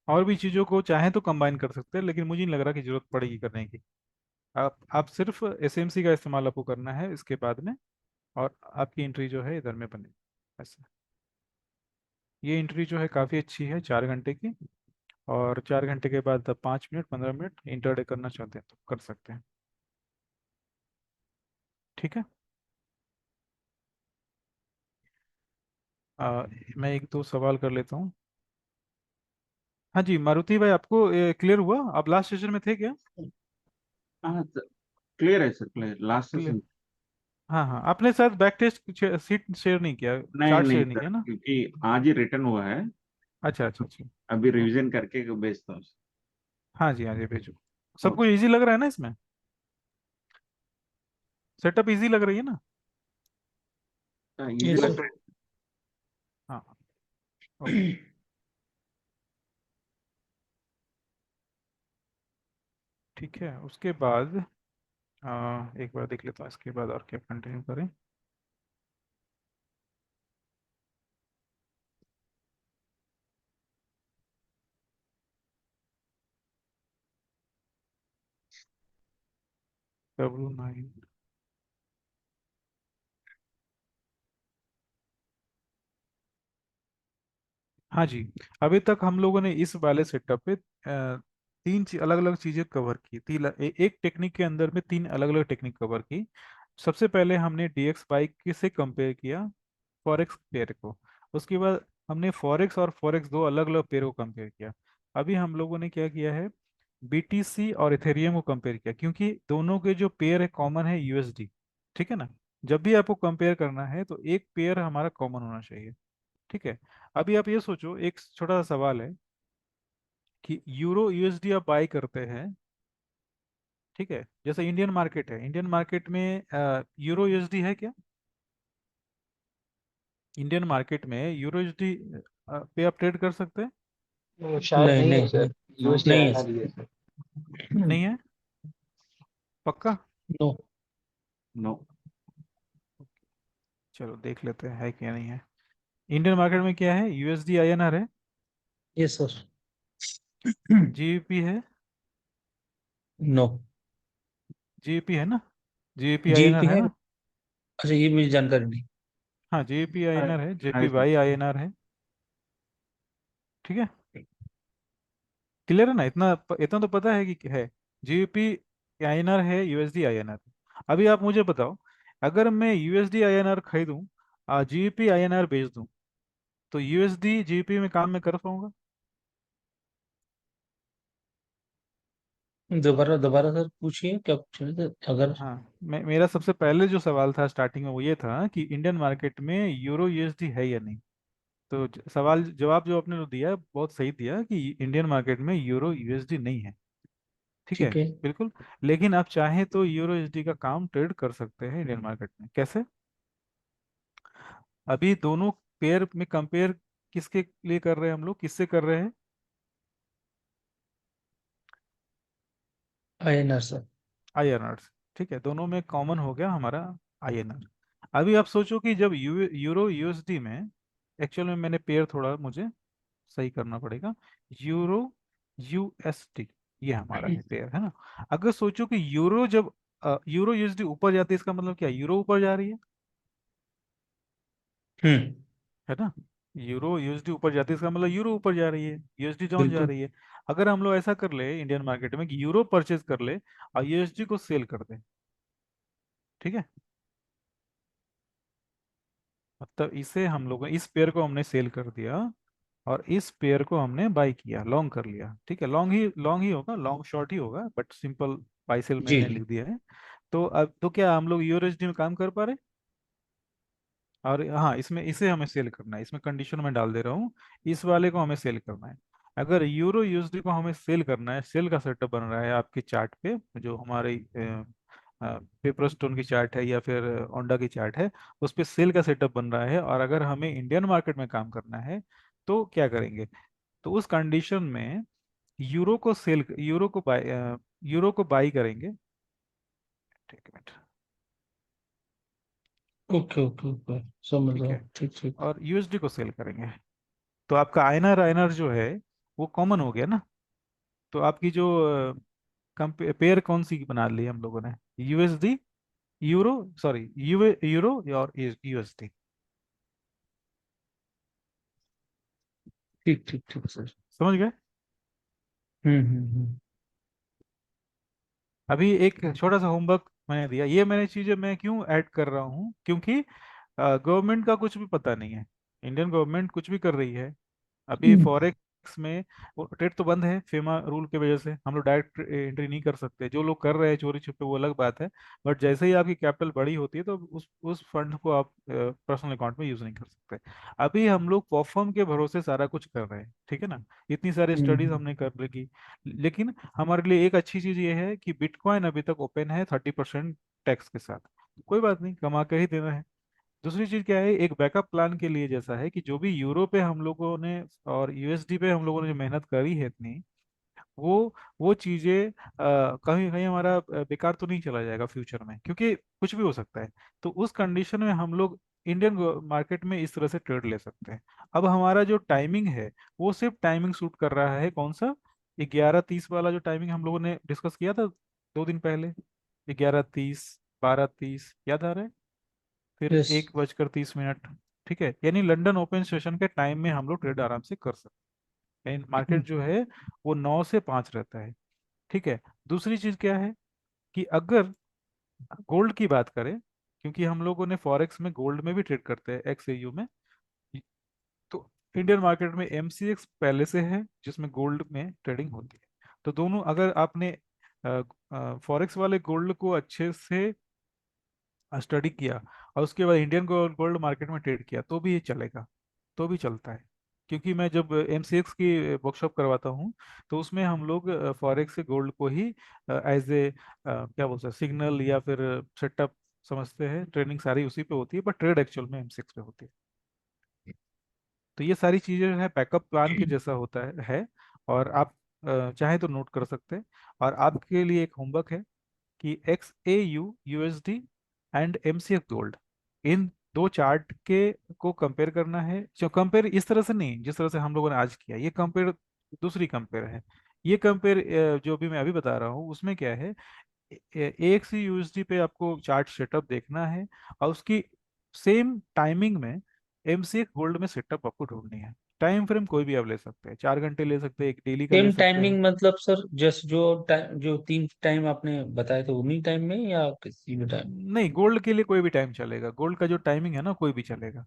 और भी चीज़ों को चाहे तो कंबाइन कर सकते हैं, लेकिन मुझे नहीं लग रहा कि जरूरत पड़ेगी करने की। आप सिर्फ एसएमसी का इस्तेमाल आपको करना है इसके बाद में, और आपकी एंट्री जो है इधर में बनेगी ऐसा। ये एंट्री जो है काफ़ी अच्छी है 4 घंटे की। और 4 घंटे के बाद आप 5 मिनट 15 मिनट इंटरडे करना चाहते हैं तो कर सकते हैं, ठीक है। मैं एक दो सवाल कर लेता हूँ। हाँ जी, मारुति भाई, आपको क्लियर हुआ, आप लास्ट सेशन में थे क्या। हाँ क्लियर है sir, clear last clear. Session. हाँ हाँ, आपने शायद बैक टेस्ट सीट शेयर नहीं किया, नहीं चार्ट नहीं शेयर नहीं सर, किया ना। क्योंकि आज ही रिटर्न हुआ है। अच्छा अच्छा अच्छा। अभी ओके। रिवीजन करके भेजता हूँ। हाँ जी भेजो। सबको ओके। इजी लग रहा है ना इसमें, सेटअप इजी लग रही है ना। हाँ ये इजी सर। लग रहा है। हाँ। ओके। ठीक है, उसके बाद एक बार देख लेता हूँ इसके बाद और क्या कंटिन्यू करें। W9। हाँ जी, अभी तक हम लोगों ने इस वाले सेटअप पे तीन अलग अलग चीजें कवर की, एक टेक्निक के अंदर में तीन अलग अलग टेक्निक कवर की। सबसे पहले हमने DXY से कंपेयर किया फॉरेक्स पेयर को। उसके बाद हमने फॉरेक्स और फॉरेक्स दो अलग अलग पेयर को कंपेयर किया। अभी हम लोगों ने क्या किया है, बीटीसी और इथेरियम को कंपेयर किया, क्योंकि दोनों के जो पेयर है कॉमन है यूएसडी। ठीक है ना। जब भी आपको कंपेयर करना है तो एक पेयर हमारा कॉमन होना चाहिए। ठीक है। अभी आप ये सोचो, एक छोटा सा सवाल है कि यूरो यूएसडी आप बाई करते हैं। ठीक है, जैसे इंडियन मार्केट है, इंडियन मार्केट में यूरो यूएसडी है क्या? इंडियन मार्केट में यूरो यूएसडी पे आप ट्रेड कर सकते हैं? शायद नहीं नहीं है नहीं सर, नहीं, यूएसडी नहीं है आना सर। नहीं है सर। नहीं है, पक्का? नो। नो। चलो देख लेते हैं है क्या नहीं है। इंडियन मार्केट में क्या है, यूएसडी आईएनआर है, यस सर। जीबीपी है, नो। जीबीपी है ना, जीबीपी आईएनआर जीपी है है। ना। अच्छा, ये मुझे जानकारी नहीं। हाँ जीबीपी हाय। आईएनआर है, हाय सर। जेपीवाई आईएनआर है। ठीक है, क्लियर है ना, इतना तो पता है कि है जीबीपी आईएनआर है, यूएसडी आईएनआर है। अभी आप मुझे बताओ, अगर मैं यूएसडी आईएनआर खरीदूं, जीबीपी आईएनआर बेच दूं, तो यूएसडी जीबीपी में काम में कर पाऊंगा? दोबारा दोबारा सर पूछिए, क्या पूछ रहे थे? अगर हाँ, मेरा सबसे पहले जो सवाल था स्टार्टिंग में वो ये था कि इंडियन मार्केट में यूरो यूएसडी है या नहीं। तो सवाल जवाब जो आपने दिया बहुत सही दिया कि इंडियन मार्केट में यूरो यूएसडी नहीं है। ठीक है, ठीक है। बिल्कुल। लेकिन आप चाहें तो यूरो यूएसडी का काम ट्रेड कर सकते हैं इंडियन मार्केट में। कैसे? अभी दोनों पेयर में कंपेयर किसके लिए कर रहे हैं हम लोग, किससे कर रहे हैं? INR sir. आईएनआर। ठीक है, दोनों में कॉमन हो गया हमारा आईएनआर। अभी आप सोचो कि जब यूरो यूएसडी में, एक्चुअल में मैंने पेयर थोड़ा मुझे सही करना पड़ेगा, यूरो यूएसडी, ये हमारा है पेयर, है ना। अगर सोचो कि यूरो जब यूरो यूएसडी ऊपर जाती है, इसका मतलब क्या, यूरो ऊपर जा रही हम्म। है ना। यूरो यूएसडी ऊपर जाती है, इसका मतलब यूरो ऊपर जा रही है, यूएसडी डाउन जा बिल्कुल। रही है। अगर हम लोग ऐसा कर ले इंडियन मार्केट में कि यूरो परचेज कर ले और यूएसडी को सेल कर दे, ठीक है, मतलब इसे हम लोग, इस पेयर को हमने सेल कर दिया और इस पेयर को हमने बाई किया, लॉन्ग कर लिया। ठीक है, लॉन्ग ही होगा, लॉन्ग शॉर्ट ही होगा, बट सिंपल बाई सेल जी मैंने जी। लिख दिया है। तो अब तो क्या हम लोग यूएसडी में काम कर पा रहे? और हाँ, इसमें इसे हमें सेल करना है, इसमें कंडीशन में डाल दे रहा हूँ, इस वाले को हमें सेल करना है। अगर यूरो यूएसडी को हमें सेल करना है, सेल का सेटअप बन रहा है आपके चार्ट पे, जो हमारे पेपर स्टोन की चार्ट है या फिर ओंडा की चार्ट है, उस पे सेल का सेटअप बन रहा है, और अगर हमें इंडियन मार्केट में काम करना है तो क्या करेंगे, तो उस कंडीशन में यूरो को बाई करेंगे। ठीक है, ओके ओके ओके, समझ ठीक रहा है, हूँ। ठीक ठीक। और यूएसडी को सेल करेंगे। तो आपका आयनर आयनर जो है वो कॉमन हो गया ना। तो आपकी जो पेयर कौन सी बना ली हम लोगों ने, यूएसडी, यूरो, सॉरी यूरो और यूएसडी। ठीक ठीक ठीक सर। समझ गए? हम्म। अभी एक छोटा सा होमवर्क मैंने दिया, ये मैंने चीजें मैं क्यों ऐड कर रहा हूँ, क्योंकि गवर्नमेंट का कुछ भी पता नहीं है, इंडियन गवर्नमेंट कुछ भी कर रही है। अभी हम्म फॉरेक्स में वो ट्रेड तो बंद है, फेमा रूल की वजह से हम लोग डायरेक्ट एंट्री नहीं कर सकते। जो लोग कर रहे हैं चोरी छिपे वो अलग बात है, बट जैसे ही आपकी कैपिटल बड़ी होती है तो उस फंड को आप पर्सनल अकाउंट में यूज नहीं कर सकते। अभी हम लोग पॉफर्म के भरोसे सारा कुछ कर रहे हैं, ठीक है ना। इतनी सारी स्टडीज हम्म। हमने कर ली, लेकिन हमारे लिए एक अच्छी चीज ये है कि बिटकॉइन अभी तक ओपन है 30% टैक्स के साथ। कोई बात नहीं, कमा कर ही देना है। दूसरी चीज क्या है, एक बैकअप प्लान के लिए जैसा है कि जो भी यूरो पे हम लोगों ने और यूएसडी पे हम लोगों ने जो मेहनत करी है इतनी, वो चीजें कहीं कहीं हमारा बेकार तो नहीं चला जाएगा फ्यूचर में, क्योंकि कुछ भी हो सकता है। तो उस कंडीशन में हम लोग इंडियन मार्केट में इस तरह से ट्रेड ले सकते हैं। अब हमारा जो टाइमिंग है वो सिर्फ टाइमिंग सूट कर रहा है, कौन सा, 11:30 वाला जो टाइमिंग हम लोगों ने डिस्कस किया था 2 दिन पहले, 11:30, 12:30, याद आ रहा है, फिर यस। 1:30। ठीक है, यानी लंदन ओपन सेशन के टाइम में हम लोग ट्रेड आराम से कर सकते हैं। मार्केट जो है वो 9 से 5 रहता है। ठीक है। दूसरी चीज क्या है कि अगर गोल्ड की बात करें, क्योंकि हम लोगों ने फॉरेक्स में गोल्ड में भी ट्रेड करते हैं XAU में। तो इंडियन मार्केट में MCX पहले से है जिसमें गोल्ड में ट्रेडिंग होती है। तो दोनों, अगर आपने फॉरेक्स वाले गोल्ड को अच्छे से स्टडी किया और उसके बाद इंडियन गोल्ड मार्केट में ट्रेड किया, तो भी ये चलेगा, तो भी चलता है। क्योंकि मैं जब MCX की वर्कशॉप करवाता हूँ, तो उसमें हम लोग फॉरेक्स से गोल्ड को ही एज ए क्या बोलते हैं, सिग्नल या फिर सेटअप समझते हैं। ट्रेनिंग सारी उसी पे होती है, बट ट्रेड एक्चुअल में MCX पे होती है। तो ये सारी चीजें जो है बैकअप प्लान के जैसा होता है। और आप चाहें तो नोट कर सकते हैं। और आपके लिए एक होमवर्क है कि XAU USD and MCX gold, इन दो चार्ट के को कंपेयर करना है। जो कंपेयर इस तरह से नहीं जिस तरह से हम लोगों ने आज किया, ये कंपेयर दूसरी कंपेयर है। ये कंपेयर जो भी मैं अभी बता रहा हूँ उसमें क्या है, एक सी USD पे आपको चार्ट सेटअप देखना है, और उसकी सेम टाइमिंग में MCX गोल्ड में सेटअप आपको ढूंढनी है। टाइम फ्रेम कोई भी आप ले सकते हैं, 4 घंटे ले सकते हैं, एक डेली का ले सेम सकते हैं। टाइमिंग मतलब सर, जस्ट जो टाइम, जो 3 टाइम आपने बताए थे उन्हीं टाइम में या किसी भी टाइम? नहीं, गोल्ड के लिए कोई भी टाइम चलेगा। गोल्ड का जो टाइमिंग है ना, कोई भी चलेगा।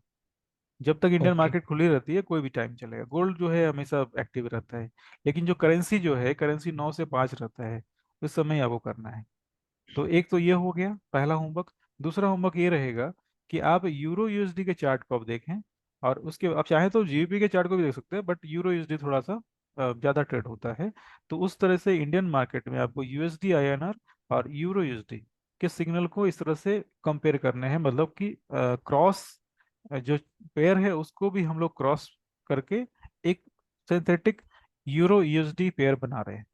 जब तक इंडियन ओके। मार्केट खुली रहती है कोई भी टाइम चलेगा। गोल्ड जो है हमेशा एक्टिव रहता है। लेकिन जो करेंसी जो है, करेंसी 9 से 5 रहता है, उस समय आपको करना है। तो एक तो ये हो गया पहला होमवर्क। दूसरा होमवर्क ये रहेगा कि आप यूरो USD के चार्ट को आप देखें, और उसके आप चाहें तो GBP के चार्ट को भी देख सकते हैं, बट यूरो USD थोड़ा सा ज़्यादा ट्रेड होता है। तो उस तरह से इंडियन मार्केट में आपको USD INR और यूरो USD के सिग्नल को इस तरह से कंपेयर करने हैं। मतलब कि क्रॉस जो पेयर है उसको भी हम लोग क्रॉस करके एक सिंथेटिक यूरो USD पेयर बना रहे हैं,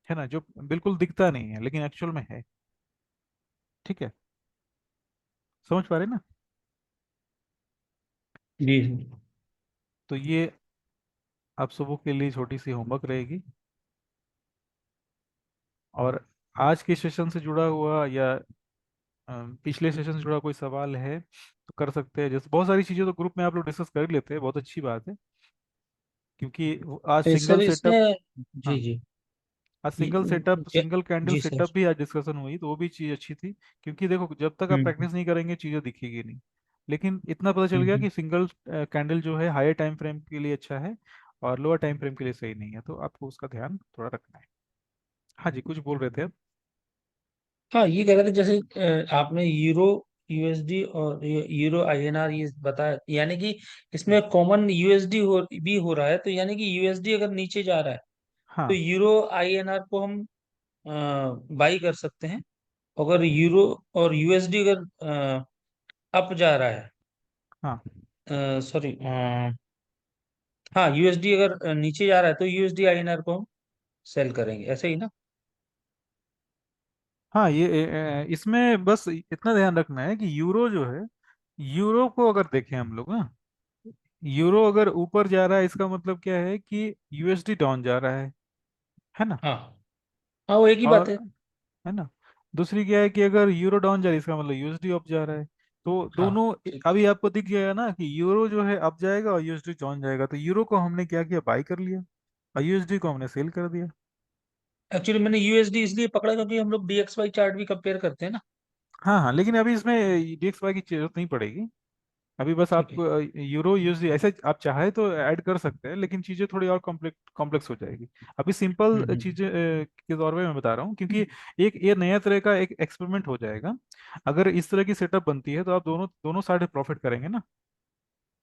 है ना, जो बिल्कुल दिखता नहीं है लेकिन एक्चुअल में है। ठीक है, समझ पा रहे ना? जी। तो ये आप सबों के लिए छोटी सी होमवर्क रहेगी। और आज के सेशन से जुड़ा हुआ या पिछले सेशन से जुड़ा कोई सवाल है तो कर सकते हैं। जैसे बहुत सारी चीजें तो ग्रुप में आप लोग डिस्कस कर लेते हैं, बहुत अच्छी बात है। क्योंकि आज सिंगल सर सेटअप, इसमें, जी हाँ, जी, आज सिंगल सेटअप, ज- सिंगल कैंडल जी सर। सेटअप भी आज डिस्कशन हुई, तो वो भी चीज़ अच्छी थी। क्योंकि देखो, जब तक आप हम्म प्रैक्टिस नहीं करेंगे चीज़ें दिखेगी नहीं। लेकिन इतना पता चल गया हम्म। कि सिंगल कैंडल जो है हायर टाइम फ्रेम के लिए अच्छा है, और लोअर टाइम फ्रेम के लिए सही नहीं है। तो आपको उसका ध्यान थोड़ा रखना है। हाँ जी, कुछ बोल रहे थे आप? हाँ, ये कह रहे थे जैसे आपने यूरो यूएसडी और यूरो आईएनआर ये बताया, यानी कि हम्म, इसमें कॉमन यूएसडी भी हो रहा है, तो यानी कि यूएसडी अगर नीचे जा रहा है तो हाँ यूरो आईएनआर को हम बाई कर सकते हैं। अगर यूरो और यूएसडी अगर अप जा रहा हाँ है, सॉरी, हाँ, यूएसडी अगर नीचे जा रहा है तो यूएसडी आईएनआर को हम सेल करेंगे, ऐसे ही ना? हाँ, ये इसमें बस इतना ध्यान रखना है कि यूरो जो है, यूरो को अगर देखें हम लोग ना, यूरो अगर ऊपर जा रहा है इसका मतलब क्या है कि USD डाउन जा रहा है ना। हाँ हाँ, वो एक ही बात और है। है ना, दूसरी क्या है कि अगर यूरो डाउन जा रही है इसका मतलब USD अप जा रहा है। तो हाँ, दोनों ठीक। अभी आपको दिख गया ना कि यूरो जो है अप जाएगा और USD डाउन जाएगा। तो यूरो को हमने क्या किया, बाई कर लिया, और USD को हमने सेल कर दिया। एक्चुअली मैंने यूएसडी इसलिए पकड़ा क्योंकि हम लोग डीएक्सवाई चार्ट भी कंपेयर करते हैं ना। हाँ हाँ, लेकिन अभी इसमें DXY की जरूरत नहीं पड़ेगी। अभी बस आप ठीक है। यूरो USD ऐसे आप चाहे तो ऐड कर सकते हैं, लेकिन चीज़ें थोड़ी और कॉम्प्लेक्स कॉम्प्लेक्स हो जाएगी। अभी सिंपल हम्म। चीज़ें के तौर पे मैं बता रहा हूँ, क्योंकि एक ये नया तरह का एक एक्सपेरिमेंट हो जाएगा। अगर इस तरह की सेटअप बनती है तो आप दोनों दोनों साइड प्रॉफिट करेंगे ना।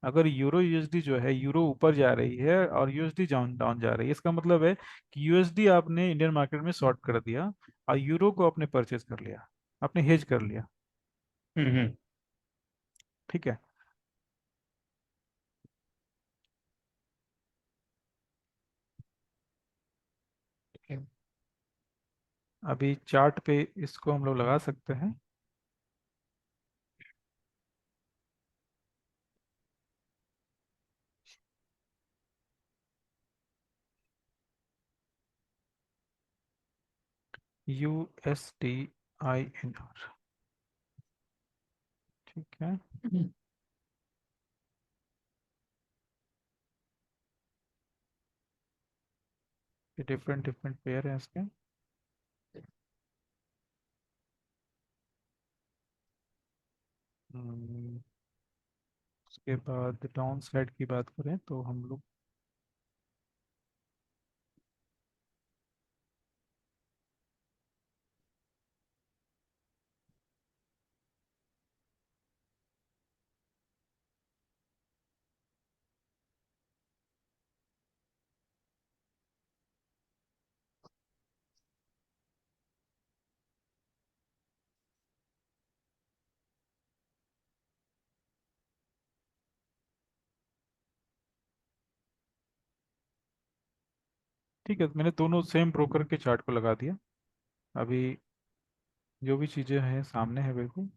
अगर यूरो USD जो है, यूरो ऊपर जा रही है और USD डाउन डाउन जा रही है, इसका मतलब है कि USD आपने इंडियन मार्केट में शॉर्ट कर दिया और यूरो को आपने परचेज कर लिया, आपने हेज कर लिया। हम्म। ठीक है। ठीक है। अभी चार्ट पे इसको हम लोग लगा सकते हैं। USD INR, ठीक है। ये डिफरेंट डिफरेंट पेयर है इसके। हम्म, उसके बाद डाउन साइड की बात करें तो हम लोग ठीक है, मैंने दोनों सेम ब्रोकर के चार्ट को लगा दिया। अभी जो भी चीज़ें हैं सामने है बिल्कुल।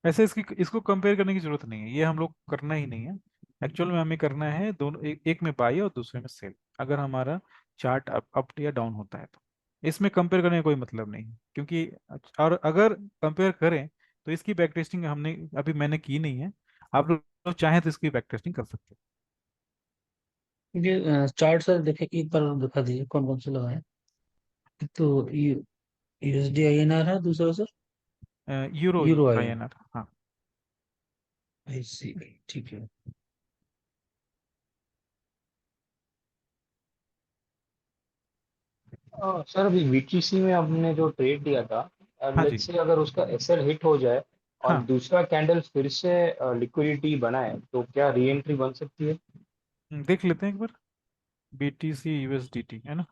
ऐसे इसको कंपेयर करने की जरूरत नहीं है, ये हम लोग करना ही नहीं है। एक्चुअल में हमें करना है दोनों, एक में बाई और दूसरे में सेल, अगर हमारा चार्ट अप या डाउन होता है तो। इसमें कंपेयर करने का कोई मतलब नहीं है, क्योंकि और अगर कंपेयर करें तो इसकी बैक टेस्टिंग हमने अभी मैंने की नहीं है। आप लोग चाहें तो इसकी बैक टेस्टिंग कर सकते ये चार्ट सर देखे, एक बार और दिखा दीजिए कौन कौन से लगाए हैं। एक तो यूएसडी आईएनआर है, दूसरा सर हैं। यूरो यूरो आई। INR, हाँ। आई सी, ठीक है। सर अभी बीटीसी में हमने जो ट्रेड दिया था, हाँ जी। लेट्स से अगर उसका एसएल हिट हो जाए और हाँ, दूसरा कैंडल फिर से लिक्विडिटी बनाए, तो क्या री एंट्री बन सकती है? देख लेते हैं एक बार। BTC USDT है ना। अ,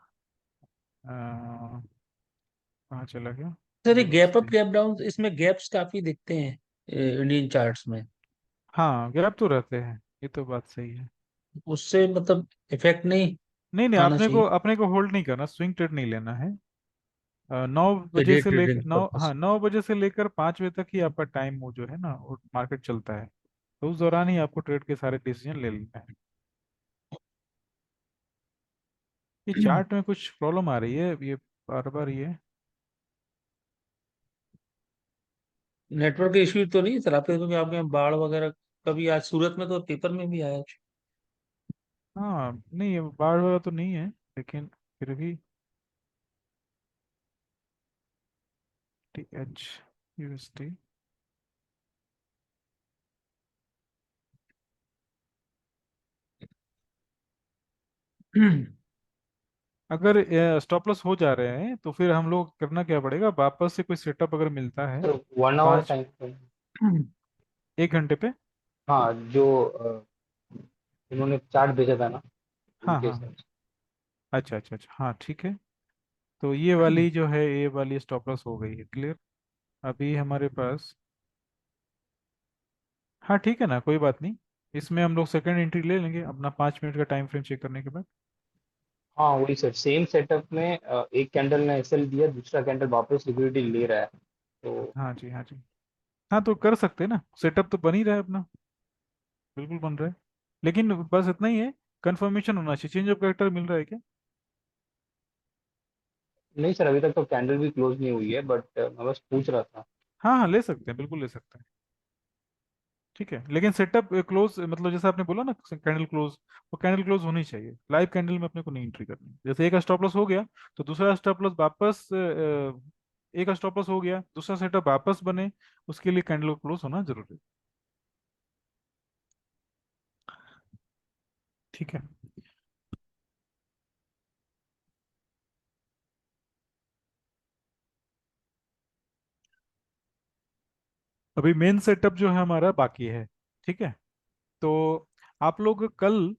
कहाँ चला गया? सर ये gap up USD. Gap down, इसमें गैप्स काफी दिखते हैं इंडियन चार्ट्स में। हाँ, गैप तो रहते हैं, ये तो बात सही है। उससे मतलब इफेक्ट नहीं नहीं नहीं, आना चाहिए। अपने को होल्ड नहीं करना, स्विंग ट्रेड नहीं लेना है। 9 बजे से लेकर 5 बजे तक ही आपका टाइम वो जो है ना, वो मार्केट चलता है। तो उस दौरान ही आपको ट्रेड के सारे डिसीजन ले लेना है। ये चार्ट में कुछ प्रॉब्लम आ रही है ये, बार बार ये। नेटवर्क इश्यू तो नहीं सर आपके, क्योंकि आपके यहाँ बाढ़ वगैरह कभी आज सूरत में तो पेपर में भी आया। हाँ नहीं, ये बाढ़ वगैरह तो नहीं है, लेकिन फिर भी। TH USD। अगर स्टॉप लॉस हो जा रहे हैं तो फिर हम लोग करना क्या पड़ेगा, वापस से कोई सेटअप अगर मिलता है। तो 1 आवर पाँच, टाइम फ्रेम। 1 घंटे पे। हाँ, जो उन्होंने चार्ट भेजा था ना, हाँ उनके हाँ हाँ। हिसाब से। अच्छा अच्छा अच्छा, हाँ ठीक है। तो ये वाली जो है, ये वाली स्टॉप लॉस हो गई है क्लियर अभी हमारे पास। हाँ ठीक है ना, कोई बात नहीं। इसमें हम लोग सेकंड एंट्री ले लेंगे अपना 5 मिनट का टाइम फ्रेम चेक करने के बाद। हाँ वही सर, सेम सेटअप में एक कैंडल ने एसएल दिया, दूसरा कैंडल वापस लिक्विडिटी ले रहा है, तो हाँ जी, हाँ जी। हाँ तो कर सकते हैं ना, सेटअप तो बन ही रहा है अपना, बिल्कुल बन रहा है। लेकिन बस इतना ही है, कंफर्मेशन होना चाहिए, चेंज ऑफ कैरेक्टर मिल रहा है क्या? नहीं सर, अभी तक तो कैंडल भी क्लोज नहीं हुई है, बट मैं बस पूछ रहा था। हाँ हाँ, ले सकते हैं, बिल्कुल ले सकते हैं। ठीक है, लेकिन सेटअप क्लोज मतलब जैसा आपने बोला ना, कैंडल क्लोज, वो कैंडल क्लोज होनी चाहिए। लाइव कैंडल में अपने को नहीं एंट्री करनी, जैसे एक स्टॉप लॉस हो गया तो दूसरा स्टॉप लॉस वापस एक स्टॉप लॉस हो गया, दूसरा सेटअप वापस बने, उसके लिए कैंडल क्लोज होना जरूरी है। ठीक है। अभी मेन सेटअप जो है हमारा बाकी है। ठीक है। तो आप लोग कल,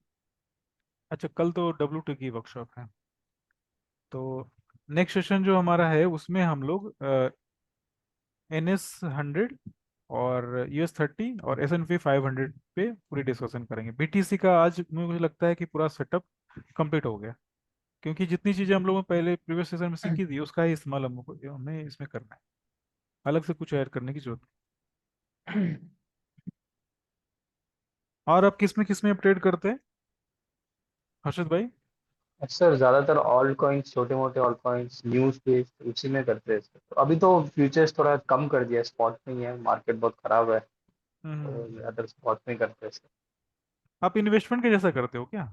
अच्छा कल तो W2 की वर्कशॉप है, तो नेक्स्ट सेशन जो हमारा है उसमें हम लोग NS 100 और US 30 और S&P 500 पे पूरी डिस्कशन करेंगे। BTC का आज मुझे लगता है कि पूरा सेटअप कंप्लीट हो गया, क्योंकि जितनी चीज़ें हम लोगों ने पहले प्रीवियस सेशन में सीखी थी उसका ही इस्तेमाल हमको हमें इसमें करना है, अलग से कुछ ऐड करने की जरूरत नहीं। और आप किस में अपडेट करते हैं हर्षद भाई? सर ज्यादातर ऑल कॉइन्स, छोटे मोटे ऑल कॉइन्स न्यूज बेस्ड उसी में करते हैं सर। तो अभी तो फ्यूचर्स थोड़ा कम कर दिया है, स्पॉट में ही है, मार्केट बहुत खराब है, तो हम्म। ज्यादातर स्पॉट में ही करते हैं सर। आप इन्वेस्टमेंट के जैसा करते हो क्या,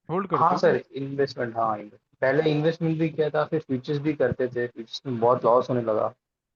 होल्ड करते हाँ हो सर, क्या? इन्वेस्टमेंट, हाँ पहले इन्वेस्टमेंट भी किया था, फिर फ्यूचर्स भी करते थे, फ्यूचर्स में बहुत लॉस होने लगा,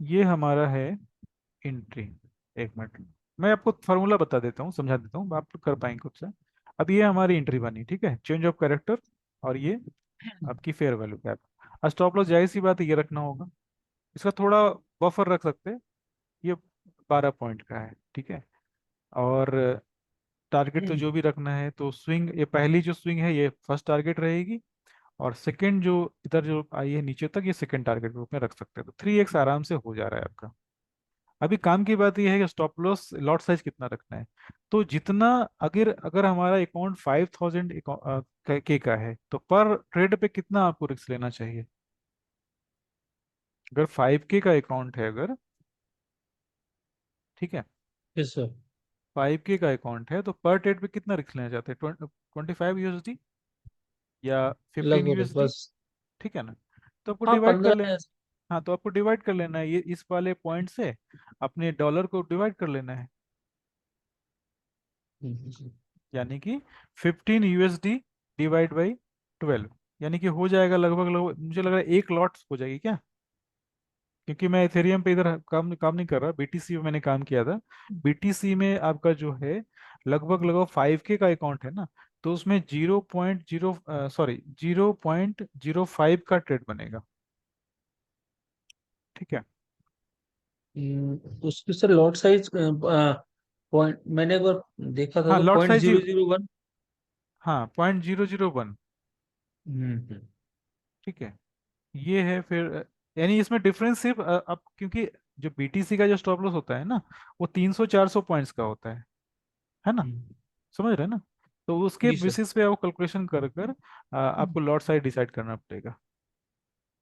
ये हमारा है एंट्री। एक मिनट, मैं आपको फार्मूला बता देता हूँ, समझा देता हूँ, आप कर पाएंगे खुद से। अब ये हमारी एंट्री बनी, ठीक है, चेंज ऑफ कैरेक्टर, और ये आपकी fair value cap. Stop loss जाहिर सी बात है ये रखना होगा, इसका थोड़ा बफर रख सकते हैं, ये 12 पॉइंट का है, ठीक है। और टारगेट तो जो भी रखना है, तो स्विंग, ये पहली जो स्विंग है ये फर्स्ट टारगेट रहेगी, और सेकंड जो इधर जो आई है नीचे तक, ये सेकंड टारगेट के रूप में रख सकते हैं। तो 3x आराम से हो जा रहा है आपका। अभी काम की बात यह है कि स्टॉप लॉस लॉट साइज कितना रखना है। तो जितना, अगर अगर हमारा अकाउंट 5000 के का है, तो पर ट्रेड पे कितना आपको रिस्क लेना चाहिए? अगर 5K का अकाउंट है अगर, ठीक है, यस सर। 5K का अकाउंट है, तो पर ट्रेड पे कितना रिस्क लेना चाहते हैं? 25 USD या 15 USD, बस। ठीक है ना? तो आपको हाँ, डिवाइड कर 15 लेना। है। हाँ, तो आपको डिवाइड कर लेना है, ये इस वाले पॉइंट से अपने डॉलर को डिवाइड कर लेना है, हम्म, यानी कि 15 USD डिवाइड बाई 12, यानी कि हो जाएगा लगभग लगभग, मुझे लग रहा है एक लॉट हो जाएगी क्या, क्योंकि मैं इथेरियम पे इधर काम काम नहीं कर रहा, BTC पे मैंने काम किया था। BTC में आपका जो है लगभग लगभग 5K का अकाउंट है ना, तो उसमें 0.0, सॉरी 0.05 का ट्रेड बनेगा, ठीक है। उसकी सर लॉट साइज पॉइंट मैंने एक बार देखा था हाँ, तो lot point size, zero zero one हाँ 0.001, हम्म। ठीक है। ये है फिर, यानी इसमें डिफरेंस सिर्फ अब क्योंकि जो BTC का जो स्टॉप लॉस होता है ना, वो 300-400 पॉइंट्स का होता है ना, हम्म, समझ रहे हैं ना? तो उसके जी सर। बेसिस पे आपको कैलकुलेशन कर कर आपको लॉट साइज डिसाइड करना पड़ेगा,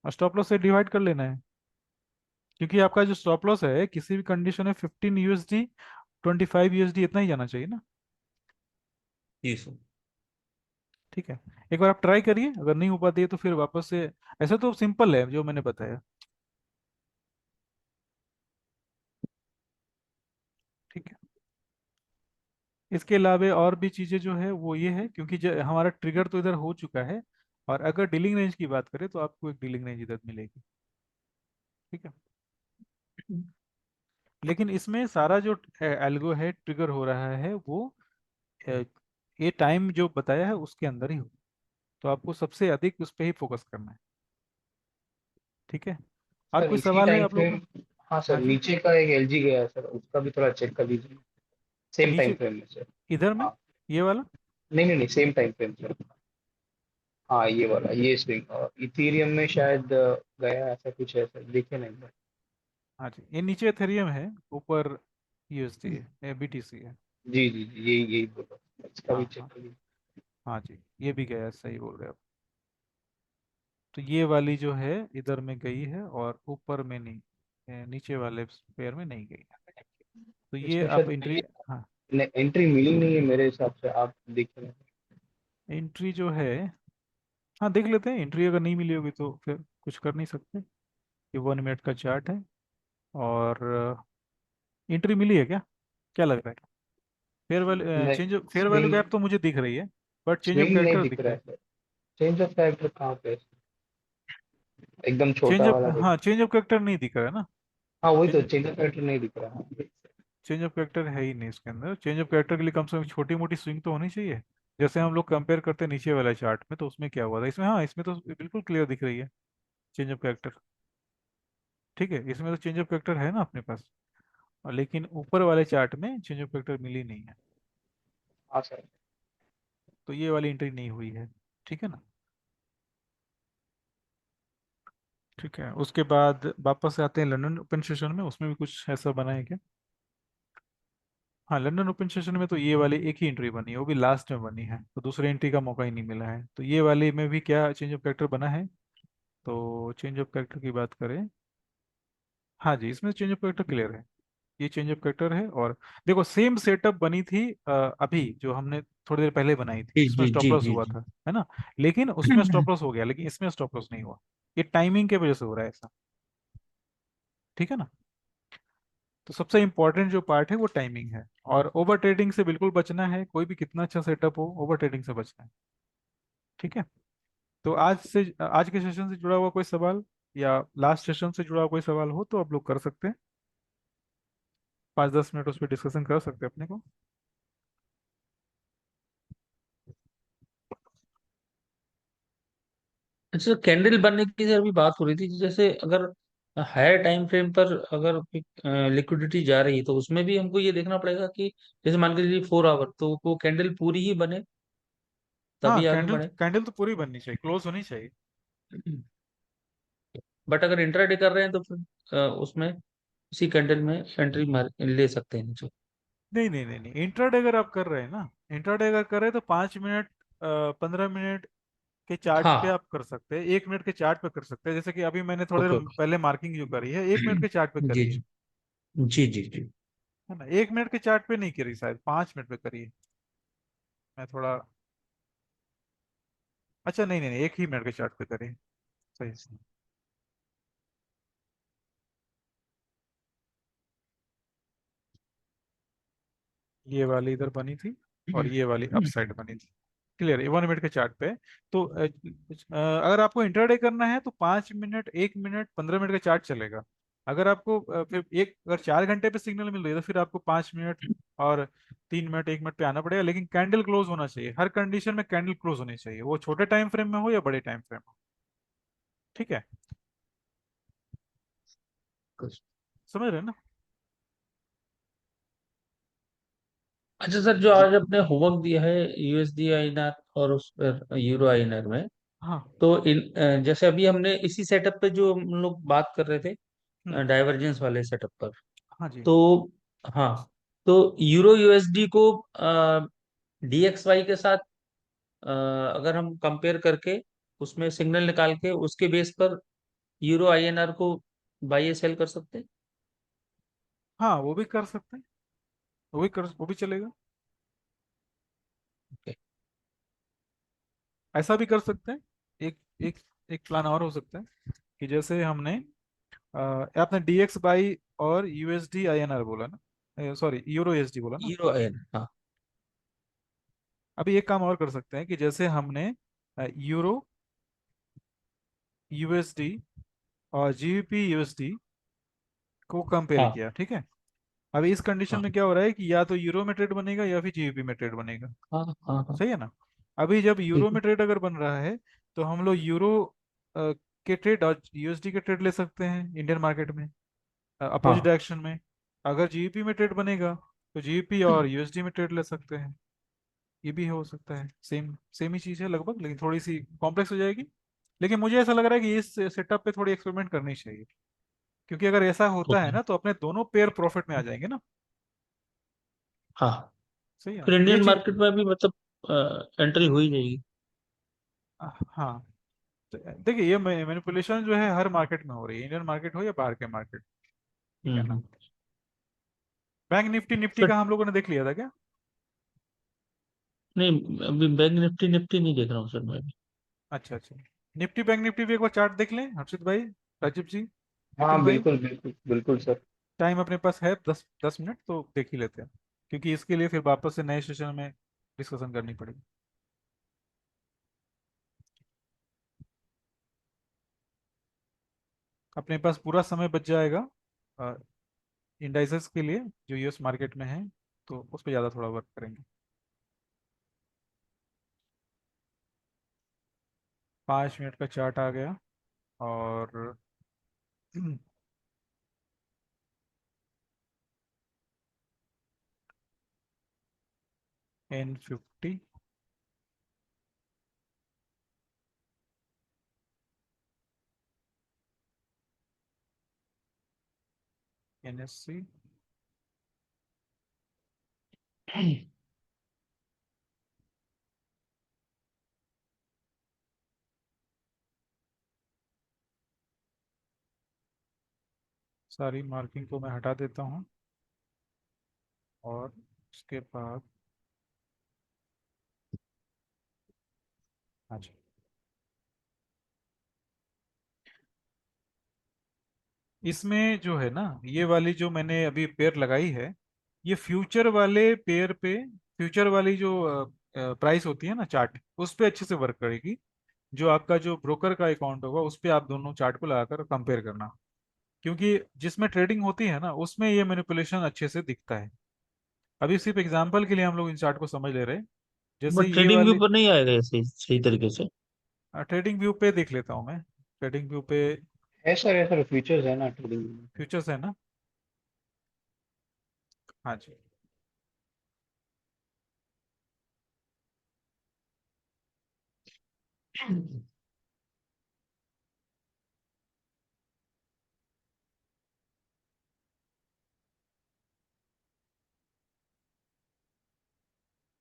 और स्टॉप लॉस से डिवाइड कर लेना है, क्योंकि आपका जो स्टॉप लॉस है किसी भी कंडीशन में 15 USD 25 USD इतना ही जाना चाहिए ना, जी सर। ठीक है। एक बार आप ट्राई करिए, अगर नहीं हो पाती है तो फिर वापस से, ऐसा तो सिंपल है जो मैंने बताया, ठीक है। इसके अलावा और भी चीज़ें जो है वो ये है, क्योंकि हमारा ट्रिगर तो इधर हो चुका है, और अगर डीलिंग रेंज की बात करें तो आपको एक डीलिंग रेंज इधर मिलेगी, ठीक है। लेकिन इसमें सारा जो एल्गो है ट्रिगर हो रहा है वो अ, ये टाइम जो बताया है उसके अंदर ही हो, तो आपको सबसे अधिक उस पर ही फोकस करना है, ठीक है। और सर कोई इसी सवाल है टाइम आप लोगों फ्रेम, का? हाँ सर हाँ जी। नीचे का एक एलजी गया है सर, उसका भी थोड़ा चेक कर लीजिए, सेम टाइम नीचे फ्रेम में सर। इधर में, हाँ, ये वाला? नहीं नहीं नहीं, सेम टाइम फ्रेम सर। हाँ ये वाला, ये स्विंग, और इथीरियम में शायद गया ऐसा कुछ है सर, देखे नहीं सर। हाँ जी, ये नीचे एथेरियम है, ऊपर USD है, BTC है। जी जी जी, यही यही बोलो, इसका भी हाँ चेक हाँ। कर लीजिए। हाँ जी, ये भी गया है, सही बोल रहे हो आप। तो ये वाली जो है इधर में गई है, और ऊपर में नहीं, नीचे वाले पेयर में नहीं गई है। तो ये इसमें आप शायद एंट्री, हाँ, एंट्री मिली नहीं है मेरे हिसाब से, आप देख रहे हैं। एंट्री जो है, हाँ देख लेते हैं, एंट्री अगर नहीं मिली होगी तो फिर कुछ कर नहीं सकते। ये 1 मिनट का चार्ट है, और एंट्री मिली है क्या, क्या लग रहा है? फेयर वैल्यू नहीं, change, fair value swing, gap तो मुझे दिख रही है, बट चेंज ऑफ स्विंग नहीं कैरेक्टर दिख दिख रहा रहा है है। सर। चेंज ऑफ कैरेक्टर कहाँ पे है? एकदम चेंज छोटा ऑफ, वाला हाँ देखो। चेंज ऑफ कैरेक्टर नहीं दिख रहा है ना। हाँ वही तो, चेंज चेंज ऑफ कैरेक्टर नहीं दिख रहा है। चेंज ऑफ कैरेक्टर है ही नहीं इसके अंदर। चेंज ऑफ कैरेक्टर के लिए कम से कम छोटी मोटी स्विंग तो होनी चाहिए, जैसे हम लोग कंपेयर करते हैं नीचे वाले चार्ट में, तो उसमें क्या हुआ था इसमें, हाँ इसमें तो बिल्कुल क्लियर दिख रही है चेंज ऑफ कैरेक्टर, ठीक है, इसमें तो चेंज ऑफ कैरेक्टर है ना अपने पास। और लेकिन ऊपर वाले चार्ट में चेंज ऑफ कैरेक्टर मिली नहीं है, हाँ सर। तो ये वाली एंट्री नहीं हुई है, ठीक है ना। ठीक है, उसके बाद वापस आते हैं लंदन ओपन सेशन में, उसमें भी कुछ ऐसा बना है क्या? हाँ, लंदन ओपन सेशन में तो ये वाली एक ही एंट्री बनी है, वो भी लास्ट में बनी है, तो दूसरी एंट्री का मौका ही नहीं मिला है। तो ये वाली में भी क्या चेंज ऑफ कैरेक्टर बना है? तो चेंज ऑफ कैरेक्टर की बात करें, हाँ जी, इसमें चेंज ऑफ कैरेक्टर क्लियर है, ये चेंज ऑफ कैरेक्टर है। और देखो सेम सेटअप बनी थी अभी जो हमने थोड़ी देर पहले बनाई थी, जी जिसमें जी स्टॉप जी लॉस जी हुआ जी। था, है ना। लेकिन उसमें स्टॉप लॉस हो गया, लेकिन इसमें स्टॉप लॉस नहीं हुआ, ये टाइमिंग के वजह से हो रहा है ऐसा, ठीक है ना। तो सबसे इंपॉर्टेंट जो पार्ट है वो टाइमिंग है, और ओवर ट्रेडिंग से बिल्कुल बचना है, कोई भी कितना अच्छा सेटअप हो ओवर ट्रेडिंग से बचना है, ठीक है। तो आज के सेशन से जुड़ा हुआ कोई सवाल या लास्ट सेशन से जुड़ा कोई सवाल हो तो आप लोग कर सकते हैं। 5-10 मिनट उस पर डिस्कशन कर सकते हैं अपने को। अच्छा, कैंडल बनने की सर अभी बात हो रही थी, जैसे अगर हायर टाइम फ्रेम पर अगर लिक्विडिटी जा रही है तो उसमें भी हमको ये देखना पड़ेगा कि जैसे मान के चलिए 4 आवर, तो वो कैंडल पूरी ही बने हाँ, तभी आगे कैंडल बढ़े। कैंडल तो पूरी बननी चाहिए, क्लोज होनी चाहिए। बट अगर इंट्राडे कर रहे हैं तो फिर उसमें उसी कैंडल में एंट्री मार ले सकते हैं नीचे। नहीं नहीं नहीं नहीं, इंट्राडे अगर आप कर रहे हैं ना, इंट्राडे अगर कर रहे हैं तो 5 मिनट 15 मिनट के चार्ट पे हाँ। आप कर सकते हैं, 1 मिनट के चार्ट पे कर सकते हैं। जैसे कि अभी मैंने थोड़े ओके देर ओके। पहले मार्किंग जो करी है 1 मिनट के चार्ट पे जी करी है। जी जी जी जी। है ना, 1 मिनट के चार्ट पे नहीं करी, शायद 5 मिनट पे करी है। मैं थोड़ा, अच्छा नहीं नहीं नहीं, 1 ही मिनट के चार्ट पे करी है। सही सही। ये वाली इधर बनी थी और ये वाली अप साइड बनी थी। क्लियर है, 1 मिनट के चार्ट पे है। तो अगर आपको इंटरडे करना है तो 5 मिनट, 1 मिनट, 15 मिनट का चार्ट चलेगा। अगर आपको फिर अगर 4 घंटे पे सिग्नल मिल रही है तो फिर आपको 5 मिनट और 3 मिनट, 1 मिनट पे आना पड़ेगा। लेकिन कैंडल क्लोज होना चाहिए, हर कंडीशन में कैंडल क्लोज होनी चाहिए, वो छोटे टाइम फ्रेम में हो या बड़े टाइम फ्रेम हो। ठीक है, समझ रहे हैं ना। अच्छा सर, जो जी। आज अपने होमवर्क दिया है यूएसडी आईएनआर और उस पर यूरो आईएनआर में, हाँ। तो जैसे अभी हमने इसी सेटअप पे जो हम लोग बात कर रहे थे, हम्म। डाइवर्जेंस वाले सेटअप पर, हाँ जी। तो हाँ, तो यूरो यूएसडी को डीएक्सवाई के साथ अगर हम कंपेयर करके उसमें सिग्नल निकाल के उसके बेस पर यूरो आईएनआर को बाई सेल कर सकते हैं। हाँ, वो भी कर सकते हैं, वो भी चलेगा। ओके। ऐसा भी कर सकते हैं। एक एक एक प्लान और हो सकता है कि जैसे हमने आपने डीएक्स बाई और यूएसडी आईएनआर बोला ना, सॉरी यूरो यूएसडी बोला ना। यूरो आईएनआर, हाँ। अभी एक काम और कर सकते हैं कि जैसे हमने यूरो यूएसडी और जीबीपी यूएसडी को कंपेयर हाँ किया, ठीक है। अभी इस कंडीशन हाँ में क्या हो रहा है कि या तो यूरो में ट्रेड बनेगा या फिर जीबीपी में ट्रेड बनेगा। हाँ हाँ हाँ। सही है ना। अभी जब ठीक यूरो है। में ट्रेड अगर बन रहा है तो हम लोग यूरो के ट्रेड और यूएसडी के ट्रेड ले सकते हैं इंडियन मार्केट में, अपोजिट हाँ। डायरेक्शन में। अगर जीबीपी में ट्रेड बनेगा तो जीबीपी और यूएसडी में ट्रेड ले सकते हैं। ये भी हो सकता है, सेम सेम ही चीज़ है लगभग, लेकिन थोड़ी सी कॉम्प्लेक्स हो जाएगी। लेकिन मुझे ऐसा लग रहा है कि इस सेटअप पे थोड़ी एक्सपेरिमेंट करनी चाहिए, क्योंकि अगर ऐसा होता है ओके। ना तो अपने दोनों पेयर प्रॉफिट में आ जाएंगे ना। हाँ, सही है ना फिर ये इंडियन चीज। मार्केट में भी मतलब एंट्री हो ही जाएगी। हाँ, तो देखिए ये मैनिपुलेशन जो है हर मार्केट में हो रही है, इंडियन मार्केट हो या बाहर के मार्केट। ठीक है ना। हम्म। बैंक निफ्टी निफ्टी फिर का हम लोगों ने देख लिया था क्या। नहीं, अभी बैंक निफ्टी निफ्टी नहीं देख रहा हूँ सर मैं अभी। अच्छा अच्छा, निफ्टी बैंक निफ्टी भी एक बार चार्ट देख लें हर्षित भाई, राजीव जी, हाँ विपिन भाई। बिल्कुल बिल्कुल बिल्कुल सर। टाइम अपने पास है 10-10 मिनट, तो देख ही लेते हैं, क्योंकि इसके लिए फिर वापस से नए सेशन में डिस्कशन करनी पड़ेगी। अपने पास पूरा समय बच जाएगा इंडाइसेस के लिए जो यूएस मार्केट में है, तो उस पर ज़्यादा थोड़ा वर्क करेंगे। 5 मिनट का चार्ट आ गया और N50, NSC, सारी मार्किंग को मैं हटा देता हूँ और उसके बाद, अच्छा, इसमें जो है ना ये वाली जो मैंने अभी पेयर लगाई है, ये फ्यूचर वाले पेयर पे, फ्यूचर वाली जो प्राइस होती है ना चार्ट, उस पे अच्छे से वर्क करेगी। जो आपका जो ब्रोकर का अकाउंट होगा उस पे आप दोनों चार्ट को लगाकर कंपेयर करना, क्योंकि जिसमें ट्रेडिंग होती है ना उसमें ये मैनिपुलेशन अच्छे से दिखता है। अभी सिर्फ एग्जांपल के लिए हम लोग इन चार्ट को समझ ले रहे हैं। जैसे बट ये ट्रेडिंग व्यू वाली पर नहीं आएगा ये सही सही तरीके से। ट्रेडिंग व्यू पे देख लेता हूँ मैं। ट्रेडिंग व्यू पे है सर फीचर्स है ना ट्रेडिंग। फ्यूचर्स है ना। हाँ जी।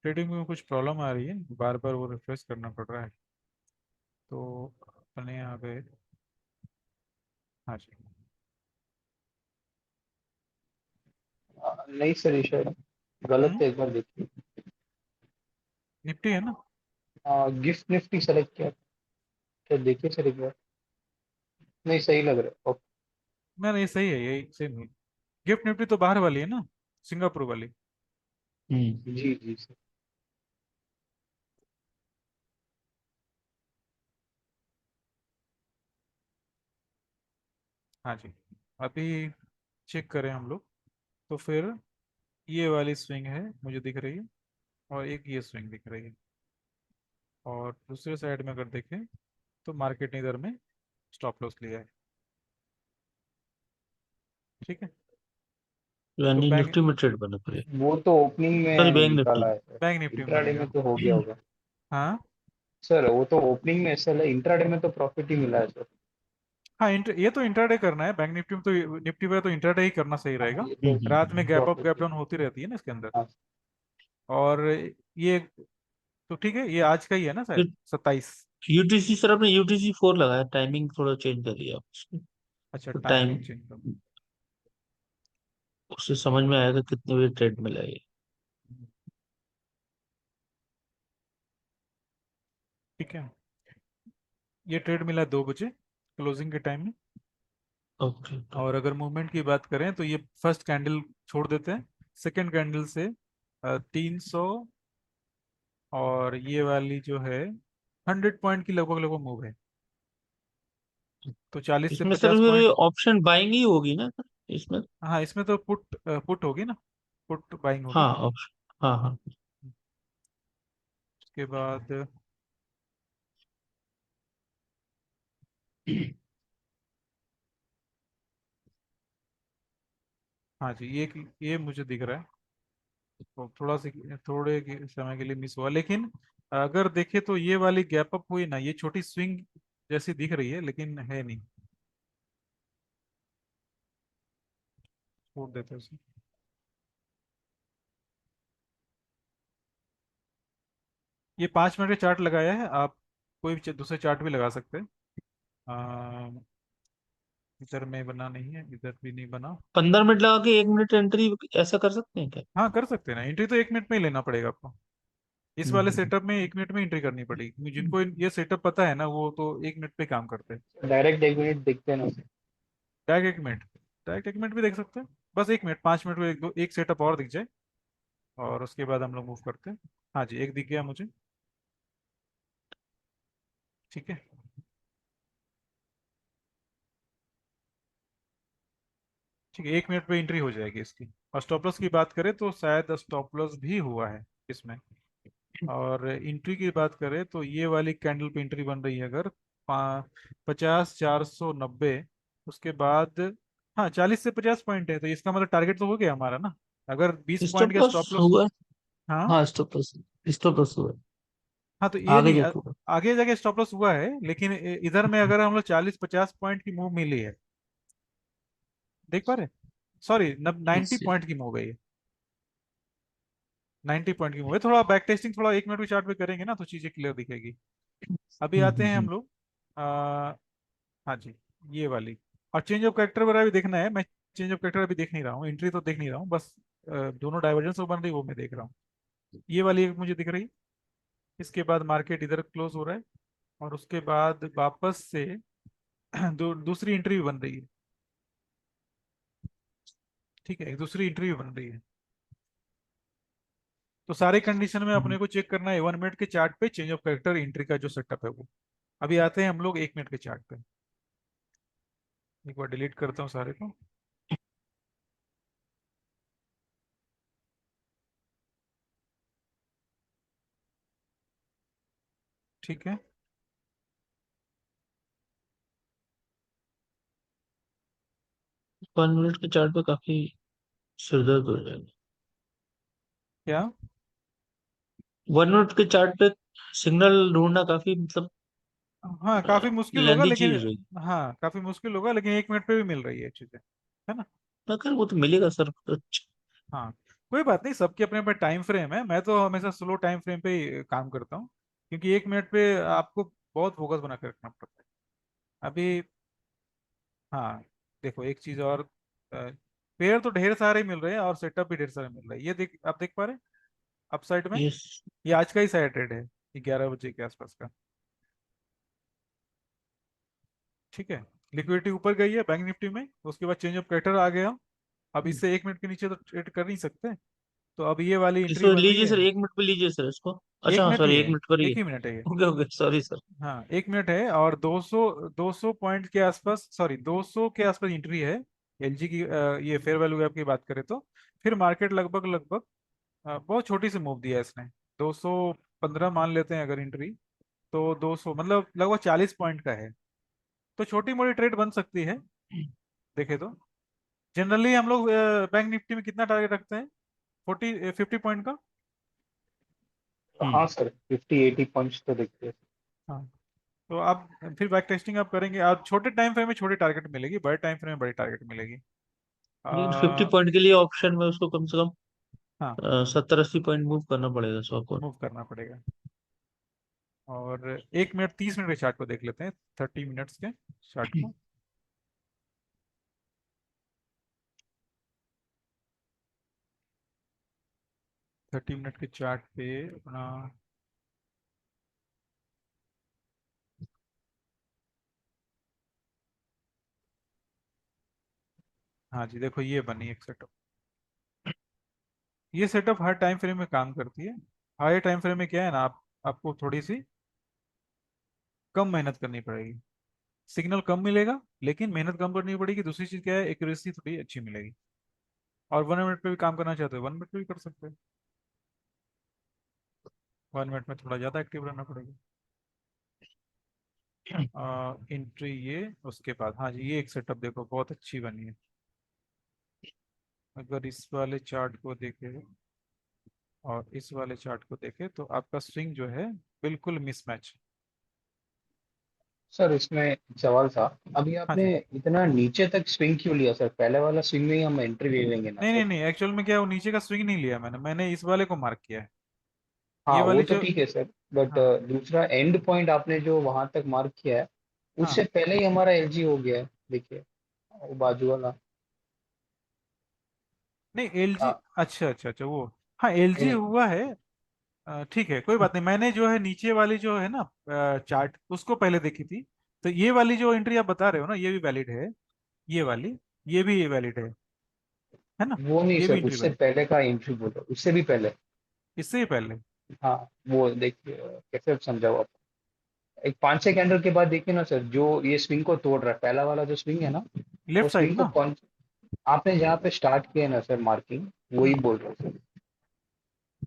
ट्रेडिंग व्यू में कुछ प्रॉब्लम आ रही है, बार बार वो रिफ्रेश करना पड़ रहा है। तो अपने यहाँ पे, हाँ जी, नहीं सर ये शायद गलत है, एक बार देखिए। निफ्टी है ना। गिफ्ट निफ्टी सेलेक्ट किया तो देखिए सर एक बार। नहीं सही लग रहा है। ना ये सही है, यही सेम है। गिफ्ट निफ्टी तो बाहर वाली है ना, सिंगापुर वाली। जी जी सर। हाँ जी। अभी चेक करें हम लोग, तो फिर ये वाली स्विंग है मुझे दिख रही है, और एक ये स्विंग दिख रही है। और दूसरे साइड में अगर देखें तो मार्केट ने इधर में स्टॉप लॉस लिया है। ठीक है। तो यानी बैंक निफ्टी में ट्रेड बना पड़ेगा। वो तो ओपनिंग सॉरी, में बैंक निफ्टी। निकाला है सर। बैंक निफ्टी में इंट्राडे बनेगा। में तो हो गया होगा। हाँ। सर वो तो ओपनिंग में ऐसा है, इंट्राडे में तो प्रॉफिट ही मिला है सर। हाँ, ये तो इंट्राडे करना है बैंक निफ्टी में, तो निफ्टी में तो इंट्राडे ही करना सही हाँ रहेगा। ये तो रात में gap up gap profit. Down होती रहती है ना इसके अंदर। हाँ और ये, तो ठीक है, ये आज का ही है ना शायद 27। यूटीसी सर, आपने यूटीसी 4 लगाया, टाइमिंग थोड़ा चेंज कर दिया आप उसकी। अच्छा, तो टाइम टाइमिंग चेंज कर। उससे समझ में आएगा कितने बजे ट्रेड मिला है। ठीक है। ये ट्रेड मिला 2 बजे क्लोजिंग के टाइम में। Okay okay. और अगर मूवमेंट की बात करें तो ये फर्स्ट कैंडल छोड़ देते हैं, सेकंड कैंडल से 300, और ये वाली जो है 100 पॉइंट की लगभग लगभग मूव है। तो 40 से इसमें सर 50 फिर पॉइंट ऑप्शन बाइंग ही होगी ना सर इसमें। हाँ, इसमें तो पुट पुट होगी ना, पुट बाइंग होगी। हाँ ऑप्शन, हाँ हाँ। उसके बाद हाँ जी, ये मुझे दिख रहा है। तो थोड़े समय के लिए मिस हुआ, लेकिन अगर देखे तो ये वाली गैप अप हुई ना, ये छोटी स्विंग जैसी दिख रही है लेकिन है नहीं। छोड़ देते हैं उसे। ये 5 मिनट का चार्ट लगाया है, आप कोई भी दूसरे चार्ट भी लगा सकते हैं। अ, इधर में बना नहीं है, इधर भी नहीं बना। 15 मिनट लगा के 1 मिनट एंट्री, ऐसा कर सकते हैं क्या? हाँ, कर सकते हैं ना, एंट्री तो 1 मिनट में ही लेना पड़ेगा आपको। इस वाले हम्म। सेटअप में 1 मिनट में एंट्री करनी पड़ेगी, जिनको ये सेटअप पता है ना वो तो 1 मिनट पे काम करते हैं। डायरेक्ट एक मिनट देखते हैं ना sir. Direct 1 minute, direct 1 minute भी देख सकते हैं। बस 1 मिनट, 5 मिनट में एक सेटअप और दिख जाए, और उसके बाद हम लोग मूव करते हैं। हाँ जी, एक दिख गया मुझे। ठीक है। ठीक है, 1 मिनट पे एंट्री हो जाएगी इसकी। और स्टॉप लॉस की बात करें तो शायद स्टॉप लॉस भी हुआ है इसमें। और एंट्री की बात करें तो ये वाली कैंडल पे एंट्री बन रही है अगर 50, 490, उसके बाद हाँ 40 से 50 पॉइंट है, तो इसका मतलब टारगेट तो हो गया हमारा ना। अगर 20 पॉइंट स्टॉप का लॉस स्टॉप लॉस। हुआ है। हाँ। हाँ स्टॉप लॉस हुआ है। हाँ, तो ये आगे नहीं जाके हुआ। आगे जाके स्टॉप लॉस हुआ है, लेकिन इधर में अगर हम लोग 40, 50 पॉइंट की मूव मिली है, देख पा रहे, सॉरी 90 पॉइंट की मूव है ये। 90 पॉइंट की मूव है। थोड़ा बैक टेस्टिंग थोड़ा 1 मिनट के चार्ट पे करेंगे ना तो चीजें क्लियर दिखेगी। अभी आते हैं हम लोग, हाँ जी, ये वाली। और चेंज ऑफ कैरेक्टर वगैरह भी देखना है, मैं चेंज ऑफ कैरेक्टर अभी देख नहीं रहा हूँ, एंट्री तो देख नहीं रहा हूँ, बस दोनों डाइवर्जेंस बन रही है वो मैं देख रहा हूँ। ये वाली एक मुझे दिख रही है। इसके बाद मार्केट इधर क्लोज हो रहा है, और उसके बाद वापस से दूसरी एंट्री भी बन रही है। ठीक है, एक दूसरी एंट्री भी बन रही है। तो सारे कंडीशन में अपने को चेक करना है 1 मिनट के चार्ट पे चेंज ऑफ कैरेक्टर एंट्री का जो सेटअप है वो। अभी आते हैं हम लोग 1 मिनट के चार्ट पे। एक बार डिलीट करता हूँ सारे को। ठीक है। 1 मिनट के चार्ट पे काफी सिरदर्द हो जाएगा। क्या? 1 मिनट के चार्ट पे सिग्नल ढूंढना काफी मतलब हाँ काफी मुश्किल होगा लेंदी लेकिन। चीज है। हाँ काफी मुश्किल होगा लेकिन 1 मिनट पे भी मिल रही है चीजें, है ना। मगर वो तो मिलेगा सर। हाँ कोई बात नहीं, सबके अपने अपने टाइम फ्रेम है। मैं तो हमेशा स्लो टाइम फ्रेम पे ही काम करता हूँ, क्योंकि 1 मिनट पे आपको बहुत फोकस बना के रखना पड़ता है अभी। हाँ देखो एक चीज और, पेयर तो ढेर सारे मिल रहे हैं और सेटअप भी ढेर सारे मिल रहे हैं। ये देख, आप देख पा रहे हैं अपसाइड में। यस। ये आज का ही साइड ट्रेड है, 11 बजे के आसपास का। ठीक है। लिक्विडिटी ऊपर गई है बैंक निफ्टी में, उसके बाद चेंज ऑफ कैरेक्टर आ गया। अब इससे 1 मिनट के नीचे तो ट्रेड कर नहीं सकते, तो अब ये वाली एंट्री इसको बन रही लीजिए है। सर, 1 मिनट पे लीजिए सर इसको। एक अच्छा हाँ मिनट सर, ही एक है, मिनट पर ही है। एक ही मिनट है ये। Okay okay, sorry sir. हाँ 1 मिनट है और 200 पॉइंट के आसपास, सॉरी 200 के आसपास एंट्री है एलजी की। ये फेयर वैल्यू गैप की बात करें तो फिर मार्केट लगभग लगभग बहुत छोटी सी मूव दिया है इसने। 215 मान लेते हैं अगर एंट्री, तो 200 मतलब लगभग 40 पॉइंट का है। तो छोटी मोटी ट्रेड बन सकती है देखे तो। जनरली हम लोग बैंक निफ्टी में कितना टारगेट रखते हैं? 50 पॉइंट का। हम्म। हाँ सर, 50-80 पॉइंट्स तो देखते हैं। हाँ तो आप फिर बैक टेस्टिंग आप करेंगे, आप छोटे टाइम फ्रेम में छोटे टारगेट मिलेगी, बड़े टाइम फ्रेम में बड़ी टारगेट मिलेगी। लेकिन 50 आ, पॉइंट के लिए ऑप्शन में उसको कम से कम हाँ 70-80 पॉइंट मूव करना पड़ेगा स्टॉक को। मूव करना पड़ेगा। और 1 मिनट 30 मिनट के चार्ट को देख लेते हैं, 30 मिनट्स के चार्ट को। 30 मिनट के चार्ट पे अपना, हाँ जी देखो ये बनी एक सेटअप। ये सेटअप हर टाइम फ्रेम में काम करती है। हाई टाइम फ्रेम में क्या है ना, आपको थोड़ी सी कम मेहनत करनी पड़ेगी। सिग्नल कम मिलेगा लेकिन मेहनत कम करनी पड़ेगी। दूसरी चीज क्या है, एक्यूरेसी थोड़ी अच्छी मिलेगी। और 1 मिनट पे भी काम करना चाहते हो 1 मिनट पे भी कर सकते हो। 1 मिनट में थोड़ा ज्यादा एक्टिव रहना पड़ेगा। एंट्री ये, उसके बाद हाँ जी ये एक सेटअप देखो बहुत अच्छी बनी है। अगर इस वाले चार्ट को देखें और इस वाले चार्ट को देखें तो आपका स्विंग जो है बिल्कुल मिसमैच। सर इसमें एक सवाल था, अभी हाँ आपने जी। इतना नीचे तक स्विंग क्यों लिया सर? पहले वाला स्विंग में ही हम एंट्री ले लेंगे ना नहीं सर। नहीं नहीं, एक्चुअल में क्या है, वो नीचे का स्विंग नहीं लिया मैंने इस वाले को मार्क किया है। ये हाँ वो वाली तो जो, ठीक है सर, बट हाँ दूसरा एंड पॉइंट आपने जो वहां तक मार्क किया है, हाँ उससे पहले ही हमारा एलजी हो गया है, देखिए वो बाजू वाला। नहीं एलजी, हाँ अच्छा अच्छा अच्छा वो, हाँ एलजी नहीं, हुआ है। ठीक है कोई बात नहीं, मैंने जो है नीचे वाली जो है ना चार्ट उसको पहले देखी थी। तो ये वाली जो एंट्री आप बता रहे हो ना ये भी वैलिड है, ये वाली, ये भी वैलिड है ना। वो नहीं ये भी सर, एंट्री उससे वैलिड, पहले का एंट्री बोलो, उससे भी पहले। इससे ही पहले। हाँ वो देखिए, कैसे समझाओ आप। एक 5-6 कैंडल के बाद देखिए ना सर, जो ये स्विंग को तोड़ रहा है, पहला वाला जो स्विंग है ना, वो लेफ्ट साइड स्विंग को ना। कौन, आपने जहाँ पे स्टार्ट किया है ना सर मार्किंग, वही हम्म। बोल रहे हो सर।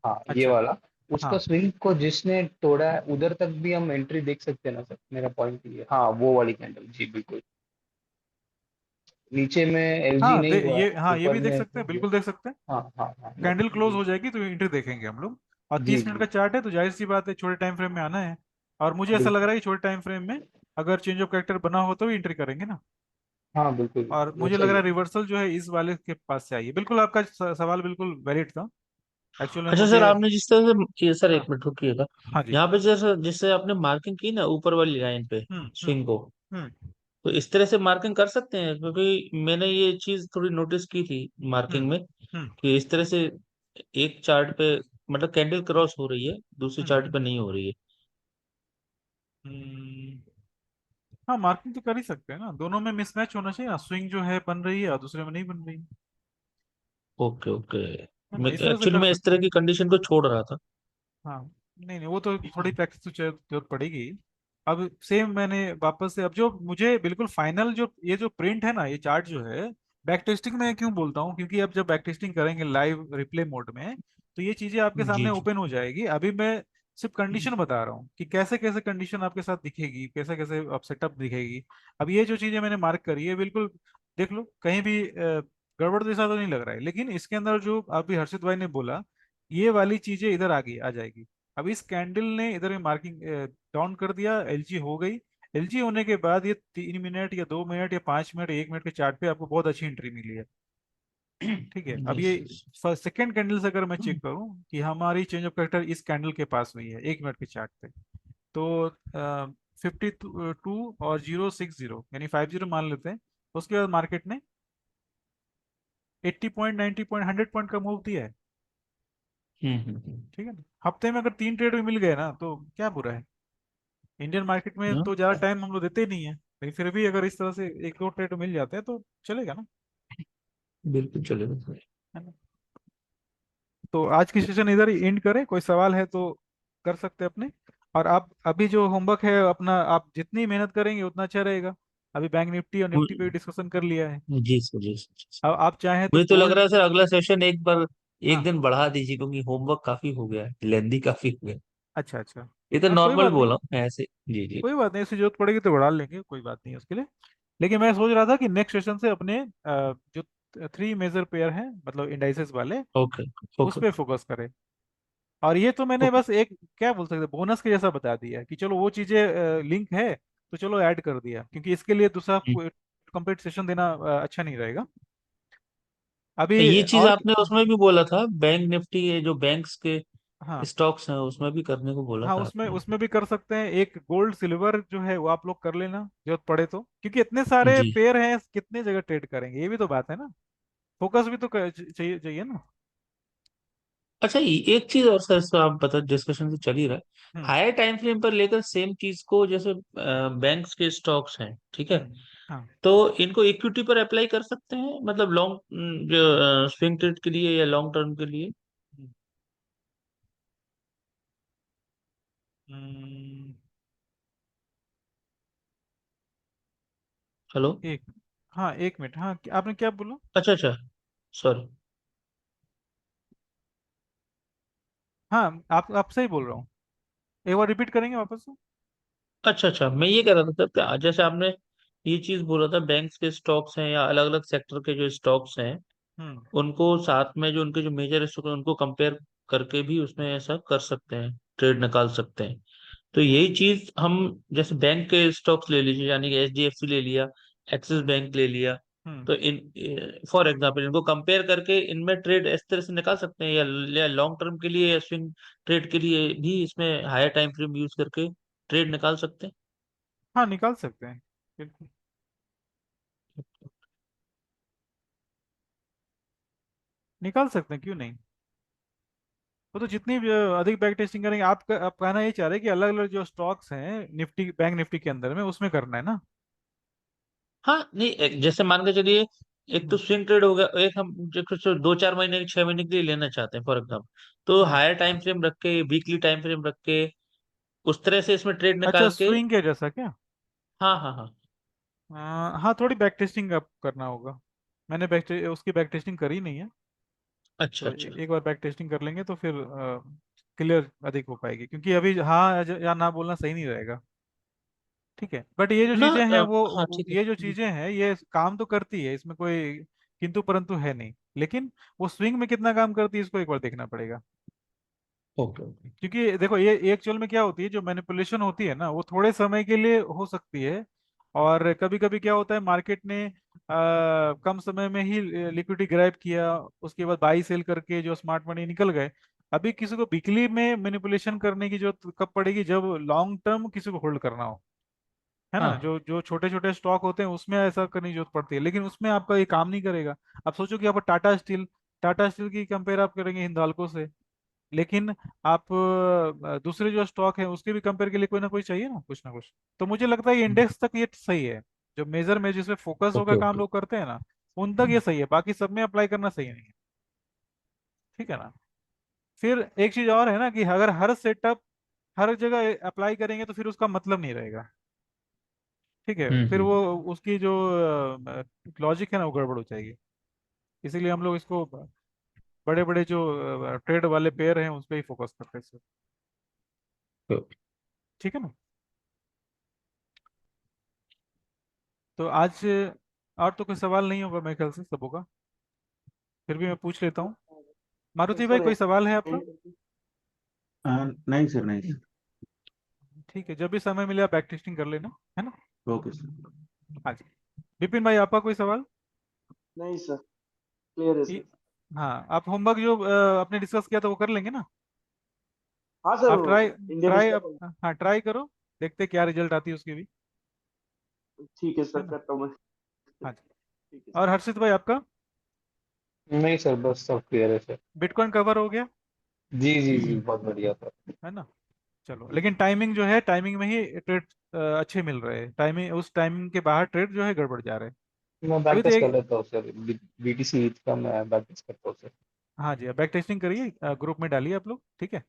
हाँ ये अच्छा। वाला, उसका हाँ स्विंग को जिसने तोड़ा है उधर तक भी हम एंट्री देख सकते हैं ना सर, मेरा पॉइंट ये, हाँ वो वाली कैंडल जी बिल्कुल। नीचे में एलजी हाँ नहीं हुआ है, ये, हाँ ये ऊपर भी देख में सकते हो हैं, गया। बिल्कुल देख सकते हैं। हाँ हाँ हाँ कैंडल क्लोज जी हो जाएगी तो एंट्री देखेंगे हम लोग। और जी 30 मिनट जी का चार्ट है तो जाहिर सी बात है छोटे टाइम फ्रेम में आना है। और मुझे ऐसा लग बिल्कुल। रहा है कि छोटे टाइम फ्रेम में अगर चेंज ऑफ कैरेक्टर बना हो तो भी एंट्री करेंगे ना। हाँ बिल्कुल और वो मुझे लग सही रहा है। है रिवर्सल जो है इस वाले के पास से आई है। बिल्कुल आपका सवाल बिल्कुल वैलिड था। एक्चुअल में अच्छा मुझे, सर, आपने जिस तरह से ये सर, हाँ 1 मिनट रुकिएगा। हाँ जी। यहाँ पे जैसे जिससे आपने मार्किंग की ना ऊपर वाली लाइन पे हम्म। स्विंग को, हम्म। तो इस तरह से मार्किंग कर सकते हैं? क्योंकि मैंने ये चीज थोड़ी नोटिस की थी हम्म। मार्किंग में, हम्म। कि इस तरह से एक चार्ट पे मतलब कैंडल क्रॉस हो रही है, दूसरे हम्म। चार्ट पे नहीं हो रही है। हम्म। हाँ मार्किंग तो कर ही सकते हैं ना, दोनों में मिसमैच होना चाहिए ना, स्विंग जो है बन रही है और दूसरे में नहीं बन रही है। Okay okay. है ना, इस तरह से एक्चुअली कर मैं इस सकते तरह हैं। की कंडीशन को छोड़ रहा था। हाँ नहीं नहीं वो तो थोड़ी प्रैक्टिस तो जरूरत पड़ेगी। अब सेम मैंने वापस से, अब जो मुझे बिल्कुल फाइनल जो ये जो प्रिंट है ना, ये चार्ट जो है, बैक टेस्टिंग में क्यों बोलता हूँ, क्योंकि अब जब बैक टेस्टिंग करेंगे लाइव रिप्ले मोड में, तो ये चीजें आपके जी सामने जी। ओपन हो जाएगी। अभी मैं सिर्फ कंडीशन बता रहा हूँ कि कैसे कैसे कंडीशन आपके साथ दिखेगी, कैसे कैसे आप सेटअप दिखेगी। अब ये जो चीजें मैंने मार्क करी है, बिल्कुल देख लो, कहीं भी गड़बड़ जैसा तो नहीं लग रहा है। लेकिन इसके अंदर जो अभी हर्षित भाई ने बोला, ये वाली चीजें इधर आ जाएगी। अब इस कैंडल ने इधर में मार्किंग डाउन कर दिया, एलजी हो गई। एलजी होने के बाद ये 3 मिनट या 2 मिनट या 5 मिनट 1 मिनट के चार्ट पे आपको बहुत अच्छी एंट्री मिली है। ठीक है, अब ये यस यस। सेकेंड कैंडल से अगर मैं चेक करूं कि हमारी चेंज ऑफ कैरेक्टर इस कैंडल के पास हुई है 1 मिनट के चार्ट पे, तो 52 और 060 यानी 50 मान लेते हैं। उसके बाद मार्केट ने 80 पॉइंट, 90 पॉइंट, 100 पॉइंट का मूव दिया है। हम्म। ठीक है ना, हफ्ते में अगर 3 ट्रेड भी मिल गए ना तो क्या बुरा है। इंडियन मार्केट में हाँ, तो ज्यादा टाइम हम लोग देते ही नहीं है, लेकिन फिर भी अगर इस तरह से 1 2 ट्रेड मिल जाते हैं तो चलेगा ना, बिल्कुल चलेगा सर। है ना। तो आज की सेशन इधर ही एंड करें, कोई सवाल है तो कर सकते हैं अपने। और आप अभी जो होमवर्क है अपना, आप जितनी मेहनत करेंगे उतना अच्छा रहेगा। अभी बैंक निफ्टी और निफ्टी पे डिस्कशन कर लिया है। जी सर जी सर जी अब सर। आप चाहें तो मुझे तो लग गोल्ड। रहा है सर अगला सेशन एक बार एक हाँ, दिन बढ़ा दीजिए, क्योंकि होमवर्क काफी हो गया है, लेंदी काफी हो गया। अच्छा अच्छा। ये तो हाँ कोई नॉर्मल बात नहीं, बोला हूँ मैं ऐसे। जी जी। कोई बात नहीं, इससे जरूरत पड़ेगी तो बढ़ा लेंगे, कोई बात नहीं उसके लिए। लेकिन मैं सोच रहा था कि नेक्स्ट सेशन से अपने जो 3 मेजर पेयर हैं, मतलब इंडाइसेस वाले, ओके उस ओके पे फोकस करें। और ये तो मैंने ओके। बस एक, क्या बोल सकते, बोनस के जैसा बता दिया कि चलो वो चीजें लिंक है तो चलो ऐड कर दिया, क्योंकि इसके लिए दूसरा कंप्लीट सेशन देना अच्छा नहीं रहेगा अभी। ये चीज और आपने उसमें भी बोला था, बैंक निफ्टी, ये जो बैंक्स के हाँ स्टॉक्स हैं उसमें भी करने को बोला हाँ, था उसमें आपने। उसमें भी कर सकते हैं। एक गोल्ड सिल्वर जो है वो आप लोग कर लेना जरूरत पड़े तो, क्योंकि इतने सारे जी। पेयर हैं, कितने जगह ट्रेड करेंगे, ये भी तो बात है ना। फोकस भी तो चाहिए चाहिए ना। अच्छा, एक चीज और सर, इसको आप बता, डिस्कशन तो चल ही रहा है। हम्म हायर टाइम फ्रेम पर लेकर सेम चीज को, जैसे बैंक्स के स्टॉक्स हैं, ठीक है, हाँ। तो इनको इक्विटी पर अप्लाई कर सकते हैं, मतलब लॉन्ग, जो स्विंग ट्रेड के लिए या लॉन्ग टर्म के लिए। हम्म, हम्म, हेलो। एक, हाँ 1 मिनट, हाँ आपने क्या बोला। अच्छा अच्छा, सॉरी। हाँ आप सही बोल रहा हूँ, एक बार रिपीट करेंगे वापस से। अच्छा अच्छा, मैं ये कह रहा था सर कि जैसे आपने ये चीज बोला था, बैंक्स के स्टॉक्स हैं या अलग अलग सेक्टर के जो स्टॉक्स हैं, हम्म उनको साथ में जो उनके जो मेजर स्टॉक है उनको कंपेयर करके भी उसमें ऐसा कर सकते हैं, ट्रेड निकाल सकते हैं। तो यही चीज हम, जैसे बैंक के स्टॉक्स ले लीजिए, यानी कि एचडीएफसी ले लिया, एक्सिस हम्म बैंक ले लिया, हम्म तो इन फॉर एग्जाम्पल इनको कंपेयर करके इनमें ट्रेड इस तरह से निकाल सकते हैं, या लॉन्ग टर्म के लिए या स्विंग ट्रेड के लिए भी इसमें हायर टाइम फ्रेम यूज करके ट्रेड निकाल सकते हैं। हाँ निकाल सकते हैं, बिल्कुल निकाल सकते हैं, क्यों नहीं। वो तो जितनी भी, अधिक बैक टेस्टिंग करेंगे, आप कहना ये चाह रहे हैं कि अलग अलग जो स्टॉक्स हैं निफ्टी, बैंक निफ्टी के अंदर में, उसमें करना है ना। हाँ नहीं, जैसे मान के चलिए, एक तो हम्म स्विंग ट्रेड हो गया, एक हम जो कुछ 2 4 महीने 6 महीने के लिए लेना चाहते हैं फॉर एग्जाम्पल, तो हम्म हायर टाइम फ्रेम रख के, वीकली टाइम फ्रेम रख के, उस तरह से इसमें ट्रेड अच्छा, निकाल के। स्विंग के जैसा क्या। हाँ हाँ हाँ। हाँ थोड़ी बैक टेस्टिंग अब करना होगा। मैंने उसकी बैक टेस्टिंग करी नहीं है। अच्छा तो अच्छा। एक बार बैक टेस्टिंग कर लेंगे तो फिर क्लियर अधिक हो पाएगी, क्योंकि अभी हाँ या ना बोलना सही नहीं रहेगा। ठीक है, बट ये जो ना चीजें हैं हाँ वो ठीक है। ये जो चीजें हैं ये काम तो करती है, इसमें कोई किंतु परंतु है नहीं। लेकिन वो स्विंग में कितना काम करती है इसको एक बार देखना पड़ेगा। Okay okay. क्योंकि देखो ये एक्चुअल में क्या होती है, जो मैनिपुलेशन होती है ना, वो थोड़े समय के लिए हो सकती है। और कभी कभी क्या होता है, मार्केट ने कम समय में ही लिक्विडिटी ग्रैब किया, उसके बाद बाई सेल करके जो स्मार्ट मनी निकल गए। अभी किसी को वीकली में मैनिपुलेशन करने की जरूरत कब पड़ेगी, जब लॉन्ग टर्म किसी को होल्ड करना हो, है ना। हाँ जो जो छोटे छोटे स्टॉक होते हैं उसमें ऐसा करने की जरूरत पड़ती है, लेकिन उसमें आपका ये काम नहीं करेगा। आप सोचो कि आप टाटा स्टील की कंपेयर आप करेंगे हिंदाल्को से, लेकिन आप दूसरे जो स्टॉक है उसके भी कंपेयर के लिए कोई ना कोई चाहिए ना, कुछ ना कुछ। तो मुझे लगता है ये इंडेक्स तक ये सही है। जो मेजर में जिसमें फोकस ओके होकर काम ओके। लोग करते हैं ना, उन तक ये सही है, बाकी सब में अप्लाई करना सही नहीं है। ठीक है ना। फिर एक चीज और है ना कि अगर हर जगह अप्लाई करेंगे तो फिर उसका मतलब नहीं रहेगा। ठीक है, फिर हम्म। वो उसकी जो लॉजिक है ना वो गड़बड़ हो जाएगी। इसीलिए हम लोग इसको बड़े बड़े जो ट्रेड वाले पेयर हैं उस पर ही फोकस करते हैं सर। तो ठीक है ना। तो आज और तो कोई सवाल नहीं होगा मेरे ख्याल से सबों का, फिर भी मैं पूछ लेता हूँ। मारुति भाई सर कोई सवाल है आपका? नहीं सर, नहीं सर। ठीक है, जब भी समय मिले आप बैक टेस्टिंग कर लेना, है ना। Okay sir. हाँ जी। विपिन भाई आपका कोई सवाल? नहीं सर, क्लियर है ये- सर। हाँ, आप होमवर्क जो आपने डिस्कस किया था वो कर लेंगे ना। हाँ सर, आप ट्राई इंडियन ट्राई स्टॉक। हाँ ट्राई करो, देखते क्या रिजल्ट आती है उसकी भी। ठीक है है सर, ना। करता हूँ मैं। हाँ जी। ठीक है और सर। हर्षित भाई आपका नहीं सर, बस सब क्लियर है सर। बिटकॉइन कवर हो गया, जी जी जी, बहुत बढ़िया सर। है ना। चलो, लेकिन टाइमिंग जो है टाइमिंग में ही ट्रेड अच्छे मिल रहे हैं, टाइमिंग उस टाइमिंग के बाहर ट्रेड जो है गड़बड़ जा रहे हैं। मैं बैक अभी तो टेस्ट कर एक, लेता हूँ सर, BTC ईथ का मैं बैक टेस्ट करता हूँ सर। हाँ जी, बैक टेस्टिंग करिए, ग्रुप में डालिए आप लोग, ठीक है।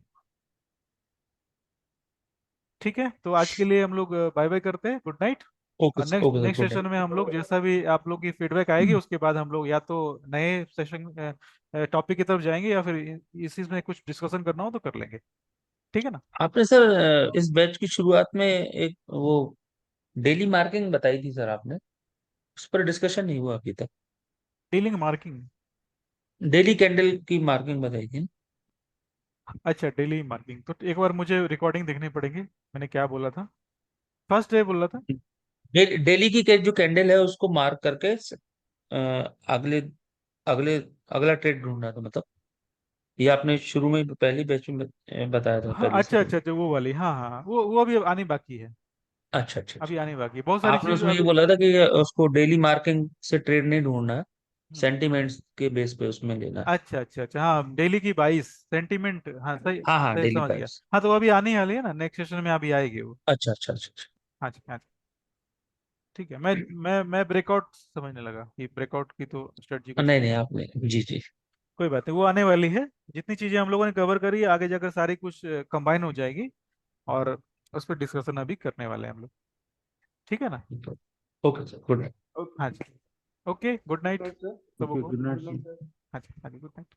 ठीक है, तो आज के लिए हम लोग बाय बाय करते हैं, गुड नाइट। ओके और next okay sir, next good session में हम लोग जैसा भी आप लोग की फीडबैक आएगी उसके बाद हम लोग या तो नए सेशन टॉपिक की तरफ जाएंगे या फिर इसी में कुछ डिस्कशन करना हो तो कर लेंगे। ठीक है ना। आपने सर इस बैच की शुरुआत में एक वो डेली मार्किंग बताई थी सर आपने, उस पर डिस्कशन नहीं हुआ अभी तक। Dealing marking. डेली कैंडल की मार्किंग बताई थी। अच्छा, डेली मार्किंग तो एक बार मुझे रिकॉर्डिंग देखनी पड़ेगी, मैंने क्या बोला था, फर्स्ट डे बोला था। डेली की जो कैंडल है उसको मार्क करके अगले अगले अगला ट्रेड ढूंढना था मतलब। ये आपने शुरू में पहली बैच में बताया था हाँ पहले से। अच्छा अच्छा अच्छा, वो वाली, हाँ हाँ हाँ, वो अभी आनी बाकी है। अच्छा अच्छा अभी अच्छा। आने बाकी है, बहुत सारी आपने चीज उसमें ये अभी। बोला था कि उसको डेली मार्किंग से ट्रेड नहीं ढूंढना है, हम्म, सेंटिमेंट्स के बेस पे उसमें लेना है। अच्छा अच्छा अच्छा, हाँ डेली की 22 सेंटीमेंट, हाँ सही हाँ हाँ, सही डेली समझ गया। प्राइस। हाँ तो वो अभी आने वाली है ना, नेक्स्ट सेशन में अभी आएगी वो। अच्छा अच्छा अच्छा अच्छा। हाँ जी हाँ जी। ठीक है, मैं ब्रेकआउट समझने लगा कि ब्रेकआउट की तो स्ट्रेटजी कुछ नहीं नहीं नहीं, है। आपने जी जी। कोई बात नहीं, वो आने वाली है। जितनी चीजें हम लोगों ने कवर करी आगे जाकर सारी कुछ कंबाइन हो जाएगी, और उस पर डिस्कशन अभी करने वाले हैं हम लोग। ठीक है ना। Okay sir, good night. हाँ ओके। जी। Okay, good good night night sir. सबों ओके, को। Good night good night sir. Sir. हाँ जी हाँ जी, गुड नाइट।